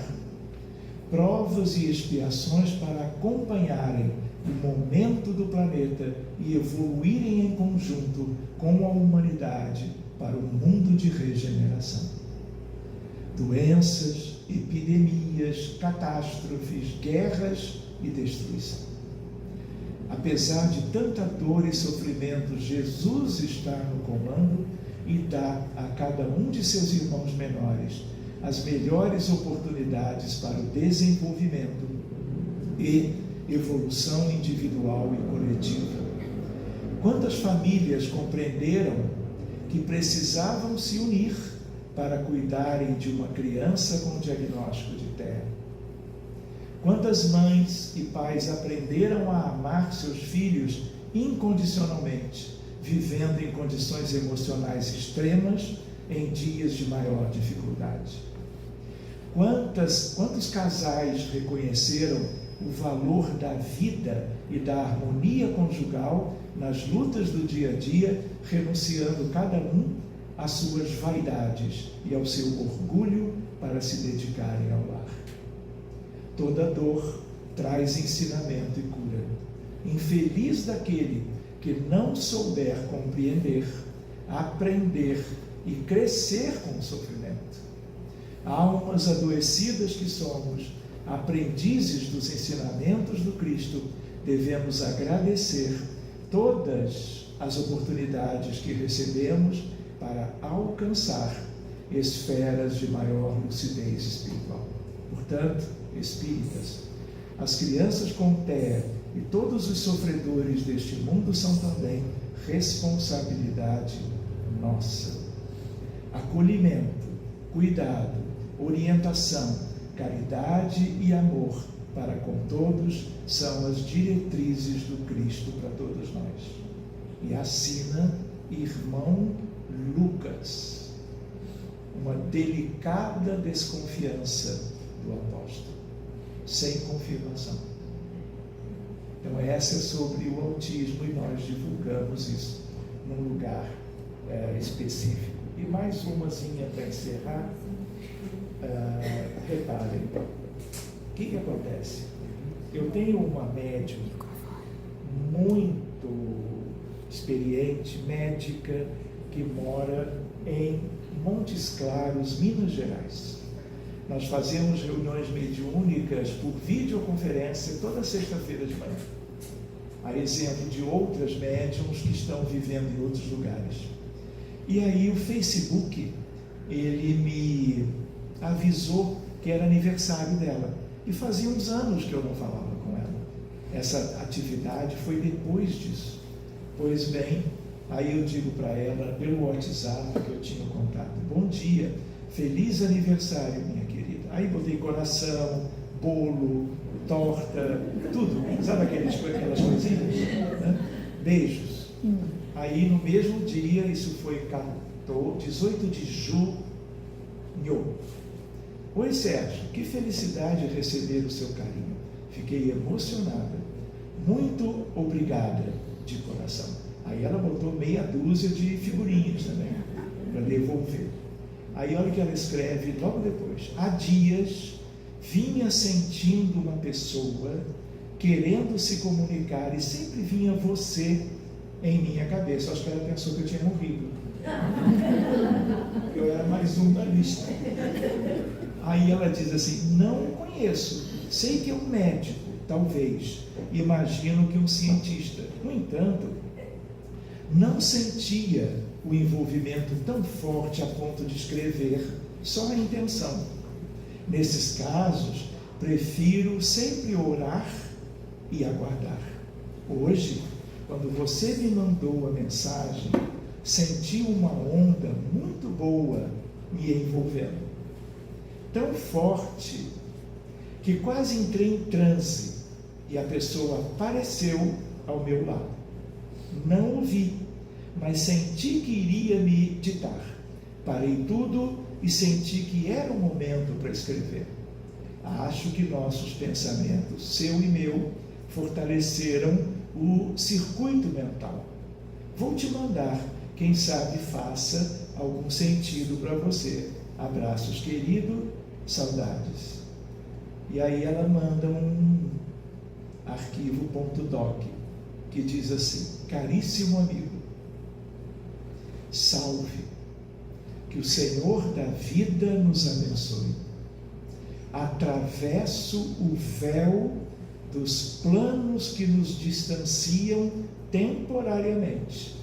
provas e expiações para acompanharem o momento do planeta e evoluírem em conjunto com a humanidade para um mundo de regeneração. Doenças, epidemias, catástrofes, guerras e destruição. Apesar de tanta dor e sofrimento, Jesus está no comando e dá a cada um de seus irmãos menores as melhores oportunidades para o desenvolvimento e evolução individual e coletiva. Quantas famílias compreenderam que precisavam se unir para cuidarem de uma criança com diagnóstico de TEA? Quantas mães e pais aprenderam a amar seus filhos incondicionalmente, vivendo em condições emocionais extremas em dias de maior dificuldade? Quantos casais reconheceram o valor da vida e da harmonia conjugal nas lutas do dia a dia, renunciando cada um às suas vaidades e ao seu orgulho para se dedicarem ao lar? Toda dor traz ensinamento e cura. Infeliz daquele que não souber compreender, aprender e crescer com o sofrimento. Almas adoecidas que somos, aprendizes dos ensinamentos do Cristo, devemos agradecer todas as oportunidades que recebemos para alcançar esferas de maior lucidez espiritual. Portanto, espíritas, as crianças com TEA e todos os sofredores deste mundo são também responsabilidade nossa. Acolhimento, cuidado, orientação, caridade e amor para com todos são as diretrizes do Cristo para todos nós. E assina irmão Lucas, uma delicada desconfiança do apóstolo, sem confirmação. Então essa é sobre o autismo e nós divulgamos isso num lugar específico. E mais umazinha para encerrar. Reparem, o que acontece? Eu tenho uma médium muito experiente, médica, que mora em Montes Claros, Minas Gerais. Nós fazemos reuniões mediúnicas por videoconferência toda sexta-feira de manhã. A exemplo de outras médiums que estão vivendo em outros lugares. E aí o Facebook, ele me avisou que era aniversário dela. E fazia uns anos que eu não falava com ela. Essa atividade foi depois disso. Pois bem, aí eu digo para ela, pelo WhatsApp que eu tinha contato: bom dia, feliz aniversário, minha querida. Aí botei coração, bolo, torta, tudo. Sabe aquelas coisinhas? Né? Beijos. Aí no mesmo dia, isso foi 18 de junho. Oi Sérgio, que felicidade receber o seu carinho. Fiquei emocionada. Muito obrigada, de coração. Aí ela botou meia dúzia de figurinhas também, para devolver. Aí olha o que ela escreve logo depois: há dias vinha sentindo uma pessoa querendo se comunicar e sempre vinha você em minha cabeça. Acho que ela pensou que eu tinha morrido. Eu era mais um da lista. Aí ela diz assim: não conheço, sei que é um médico, talvez, imagino que um cientista. No entanto, não sentia o envolvimento tão forte a ponto de escrever, só a intenção. Nesses casos, prefiro sempre orar e aguardar. Hoje, quando você me mandou a mensagem, senti uma onda muito boa me envolvendo. Tão forte que quase entrei em transe e a pessoa apareceu ao meu lado. Não o vi, mas senti que iria me ditar. Parei tudo e senti que era o momento para escrever. Acho que nossos pensamentos, seu e meu, fortaleceram o circuito mental. Vou te mandar, quem sabe faça algum sentido para você. Abraços, querido, saudades. E aí ela manda um arquivo .doc que diz assim: caríssimo amigo, salve, que o Senhor da vida nos abençoe. Atravesso o véu dos planos que nos distanciam temporariamente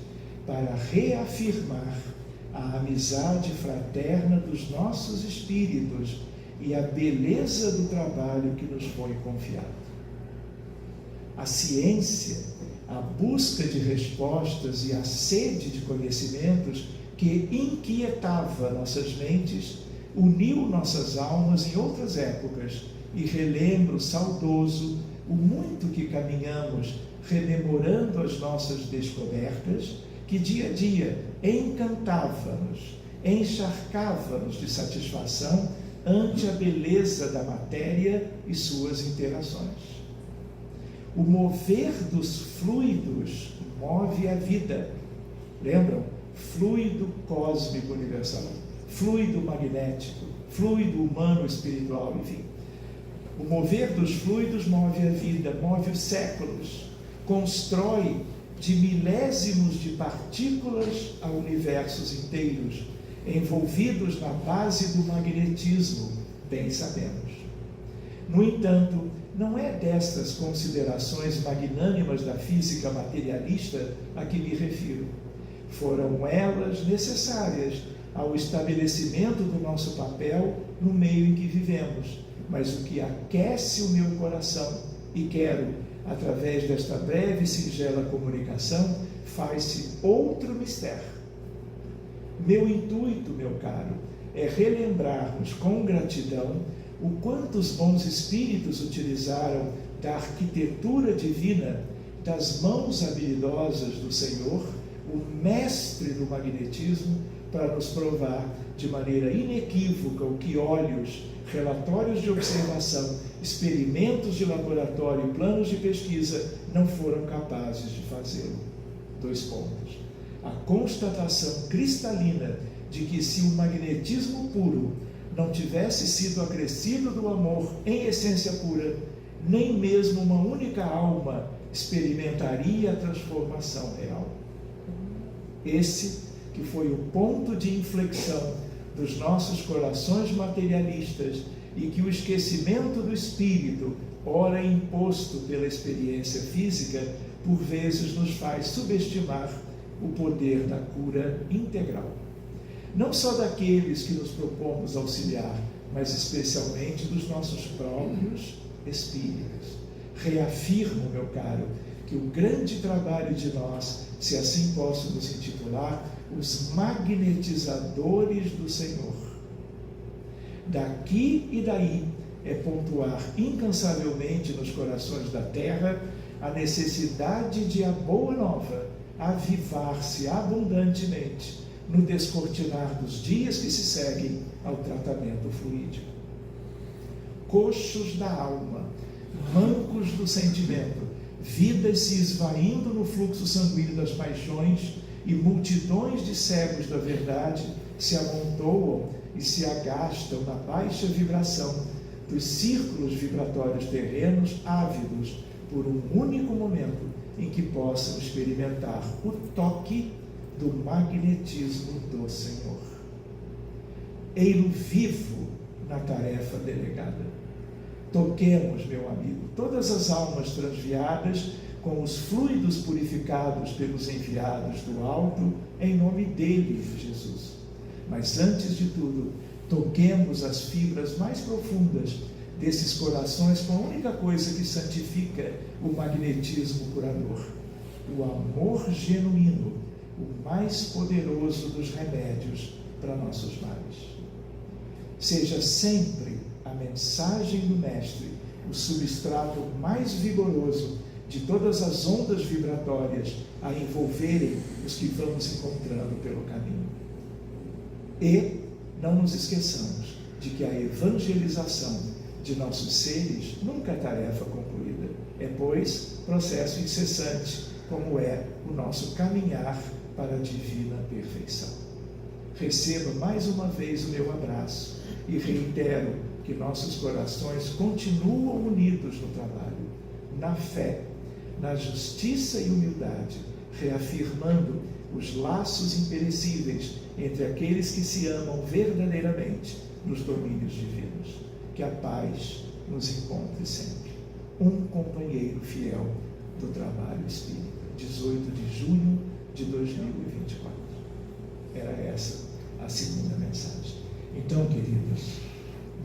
para reafirmar a amizade fraterna dos nossos espíritos e a beleza do trabalho que nos foi confiado. A ciência, a busca de respostas e a sede de conhecimentos que inquietava nossas mentes, uniu nossas almas em outras épocas e relembro saudoso o muito que caminhamos rememorando as nossas descobertas, que dia a dia encantava-nos, encharcava-nos de satisfação ante a beleza da matéria e suas interações. O mover dos fluidos move a vida. Lembram? Fluido cósmico universal, fluido magnético, fluido humano espiritual, enfim. O mover dos fluidos move a vida, move os séculos, constrói de milésimos de partículas a universos inteiros, envolvidos na base do magnetismo, bem sabemos. No entanto, não é destas considerações magnânimas da física materialista a que me refiro. Foram elas necessárias ao estabelecimento do nosso papel no meio em que vivemos, mas o que aquece o meu coração, e quero, através desta breve e singela comunicação, faz-se outro mistério. Meu intuito, meu caro, é relembrarmos com gratidão o quanto os bons espíritos utilizaram da arquitetura divina, das mãos habilidosas do Senhor, o mestre do magnetismo, para nos provar de maneira inequívoca o que olhos, relatórios de observação, experimentos de laboratório e planos de pesquisa não foram capazes de fazê-lo. 2 pontos. A constatação cristalina de que se o magnetismo puro não tivesse sido acrescido do amor em essência pura, nem mesmo uma única alma experimentaria a transformação real. Esse que foi o ponto de inflexão dos nossos corações materialistas e que o esquecimento do espírito, ora imposto pela experiência física, por vezes nos faz subestimar o poder da cura integral. Não só daqueles que nos propomos auxiliar, mas especialmente dos nossos próprios espíritos. Reafirmo, meu caro, que o grande trabalho de nós, se assim posso nos intitular, os magnetizadores do Senhor. Daqui e daí é pontuar incansavelmente nos corações da terra a necessidade de a boa nova avivar-se abundantemente no descortinar dos dias que se seguem ao tratamento fluídico. Coxos da alma, mancos do sentimento, vidas se esvaindo no fluxo sanguíneo das paixões e multidões de cegos da verdade se amontoam e se agastam na baixa vibração dos círculos vibratórios terrenos, ávidos por um único momento em que possam experimentar o toque do magnetismo do Senhor. Ei-lo vivo na tarefa delegada. Toquemos, meu amigo, todas as almas transviadas com os fluidos purificados pelos enviados do alto, em nome dele, Jesus. Mas antes de tudo, toquemos as fibras mais profundas desses corações com a única coisa que santifica o magnetismo curador: o amor genuíno, o mais poderoso dos remédios para nossos males. Seja sempre a mensagem do Mestre o substrato mais vigoroso de todas as ondas vibratórias a envolverem os que vamos encontrando pelo caminho. E não nos esqueçamos de que a evangelização de nossos seres nunca é tarefa concluída. É, pois, processo incessante, como é o nosso caminhar para a divina perfeição. Receba mais uma vez o meu abraço e reitero que nossos corações continuam unidos no trabalho, na fé, na justiça e humildade, reafirmando os laços imperecíveis entre aqueles que se amam verdadeiramente nos domínios divinos. Que a paz nos encontre sempre. Um companheiro fiel do trabalho espírita. 18 de junho de 2024. Era essa a segunda mensagem. Então, queridos,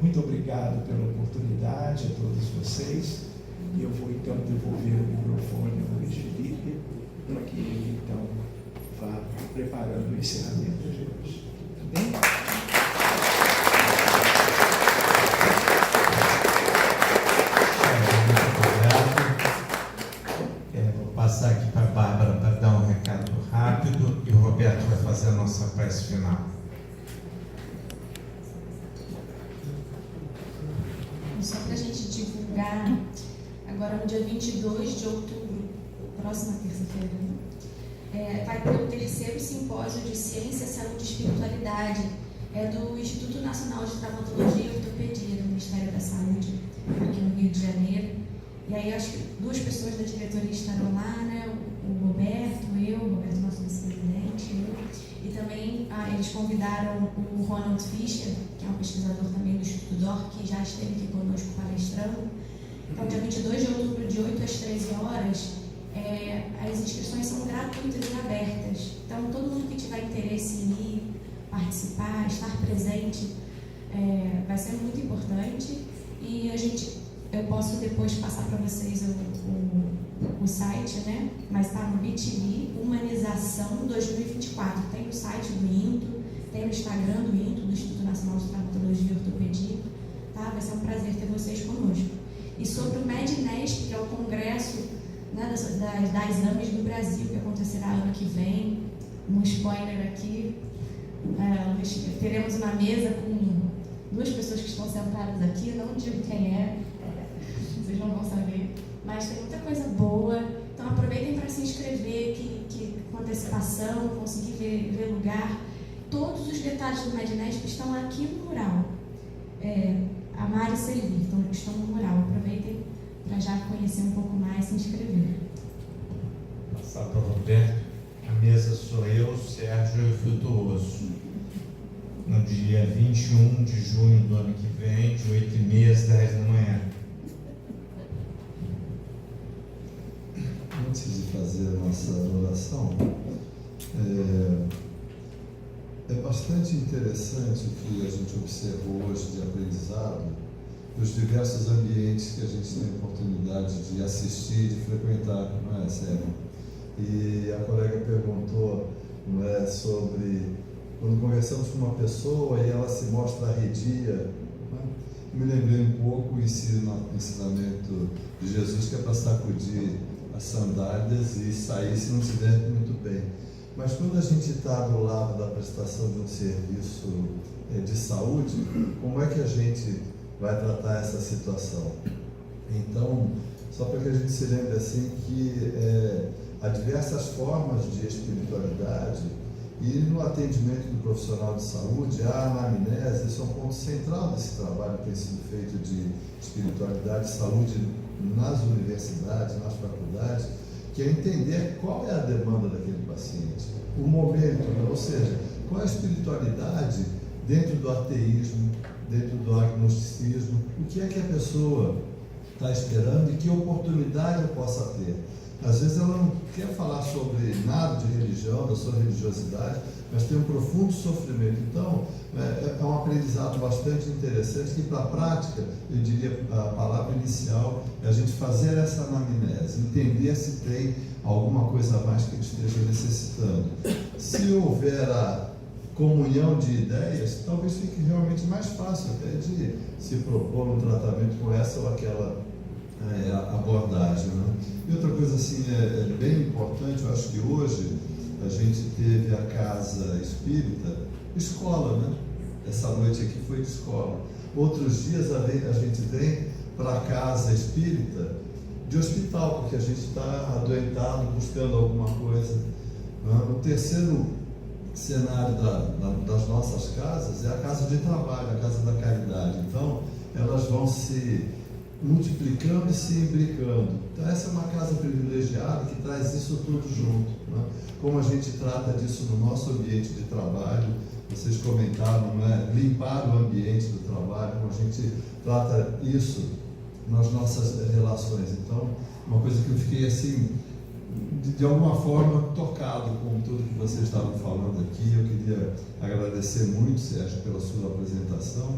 muito obrigado pela oportunidade a todos vocês. E eu vou então devolver o microfone ao Luiz Felipe, para que ele então vá preparando o encerramento de hoje. Tá bem? Vou passar aqui para a Bárbara para dar um recado rápido e o Roberto vai fazer a nossa prece final. Só para a gente divulgar, agora no dia 22 de outubro, próxima terça-feira, vai ter o 3º simpósio de Ciência, Saúde e Espiritualidade, do Instituto Nacional de Traumatologia e Ortopedia do Ministério da Saúde, aqui no Rio de Janeiro. E aí acho que 2 pessoas da diretoria estarão lá, né? O Roberto, nosso vice-presidente, e também eles convidaram o Ronald Fischer, que é um pesquisador também do Instituto DOR, que já esteve aqui conosco palestrando. Então, dia 22 de outubro, de 8 às 13 horas, as inscrições são gratuitas e abertas. Então, todo mundo que tiver interesse em ir, participar, estar presente, vai ser muito importante. E eu posso depois passar para vocês o site, né? Mas está no Bit.ly, Humanização 2024. Tem no site do INTO, tem no Instagram do INTO, do Instituto Nacional de Traumatologia e Ortopedia. Tá? Vai ser um prazer ter vocês conosco. E sobre o MEDNESP, que é o Congresso, né, das Exames do Brasil, que acontecerá ano que vem. Um spoiler aqui. Teremos uma mesa com 2 pessoas que estão sentadas aqui, não digo quem é, vocês não vão saber, mas tem muita coisa boa, então aproveitem para se inscrever, que com antecipação, conseguir ver lugar. Todos os detalhes do MEDNESP estão aqui no mural, Amar e Servir, então estão no mural, aproveitem para já conhecer um pouco mais e se inscrever. Passar para o Roberto. A mesa sou eu, Sérgio e Frutuoso. No dia 21 de junho do ano que vem, de 8h30 às 10 da manhã. Antes de fazer a nossa oração, é bastante interessante o que a gente observou hoje de aprendizado, os diversos ambientes que a gente tem a oportunidade de assistir, de frequentar, não é, Sérgio? E a colega perguntou, não é, sobre quando conversamos com uma pessoa e ela se mostra arredia, né? Me lembrei um pouco o ensinamento de Jesus, que é para sacudir as sandálias e sair se não estiver muito bem. Mas quando a gente está do lado da prestação de um serviço de saúde, como é que a gente vai tratar essa situação? Então, só para que a gente se lembre assim que há diversas formas de espiritualidade e no atendimento do profissional de saúde, a anamnese, isso é um ponto central desse trabalho que tem sido feito de espiritualidade e saúde nas universidades, nas faculdades, que é entender qual é a demanda daquele paciente, o momento, né? Ou seja, qual é a espiritualidade dentro do ateísmo, dentro do agnosticismo, o que é que a pessoa está esperando e que oportunidade eu possa ter. Às vezes ela não quer falar sobre nada de religião, da sua religiosidade, mas tem um profundo sofrimento. Então, é um aprendizado bastante interessante que, para a prática, eu diria, a palavra inicial é a gente fazer essa anamnese, entender se tem alguma coisa a mais que ele esteja necessitando. Se houver a comunhão de ideias, talvez fique realmente mais fácil até de se propor um tratamento com essa ou aquela abordagem, né? E outra coisa assim bem importante, eu acho que hoje a gente teve a casa espírita, escola, né? Essa noite aqui foi de escola. Outros dias a gente vem para a casa espírita de hospital, porque a gente está adoentado, buscando alguma coisa. O terceiro cenário das nossas casas é a casa de trabalho, a casa da caridade. Então, elas vão se multiplicando e se imbricando. Então essa é uma casa privilegiada que traz isso tudo junto, né? Como a gente trata disso no nosso ambiente de trabalho, vocês comentaram, né? Limpar o ambiente do trabalho, como a gente trata isso nas nossas relações. Então, uma coisa que eu fiquei assim, de alguma forma, tocado com tudo que vocês estavam falando aqui. Eu queria agradecer muito, Sérgio, pela sua apresentação,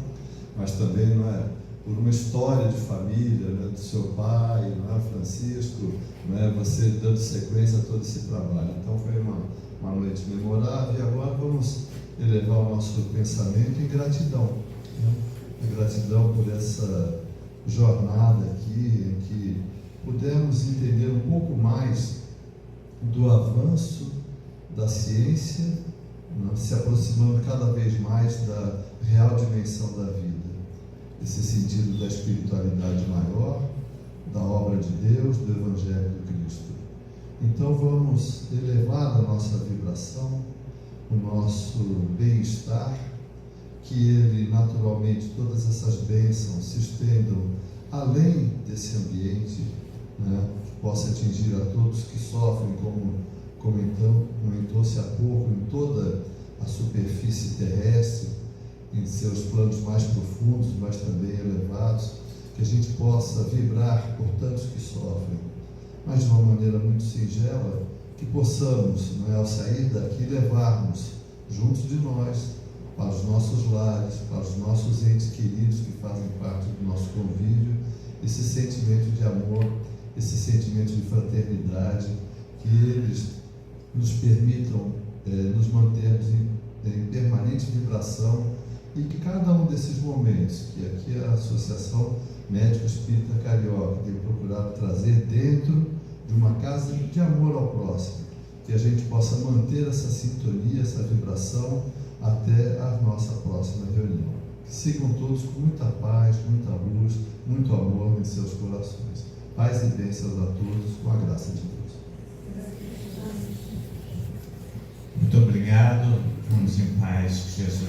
mas também, não é, por uma história de família, né, do seu pai, não é, Francisco, né, você dando sequência a todo esse trabalho. Então foi uma noite memorável e agora vamos elevar o nosso pensamento em gratidão, né? Em gratidão por essa jornada aqui, em que pudemos entender um pouco mais do avanço da ciência, né, se aproximando cada vez mais da real dimensão da vida. Esse sentido da espiritualidade maior, da obra de Deus, do Evangelho do Cristo. Então vamos elevar a nossa vibração, o nosso bem-estar, que Ele, naturalmente, todas essas bênçãos se estendam além desse ambiente, né, que possa atingir a todos que sofrem, como comentou-se há pouco, em toda a superfície terrestre, em seus planos mais profundos, mas também elevados, que a gente possa vibrar por tantos que sofrem, mas de uma maneira muito singela, que possamos, não é, ao sair daqui, levarmos junto de nós para os nossos lares, para os nossos entes queridos que fazem parte do nosso convívio, esse sentimento de amor, esse sentimento de fraternidade, que eles nos permitam nos mantermos em permanente vibração e que cada um desses momentos, que aqui a Associação Médico Espírita Carioca tem procurado trazer dentro de uma casa de amor ao próximo, que a gente possa manter essa sintonia, essa vibração até a nossa próxima reunião. Que sigam todos com muita paz, muita luz, muito amor em seus corações. Paz e bênçãos a todos, com a graça de Deus. Muito obrigado. Vamos em paz, que Jesus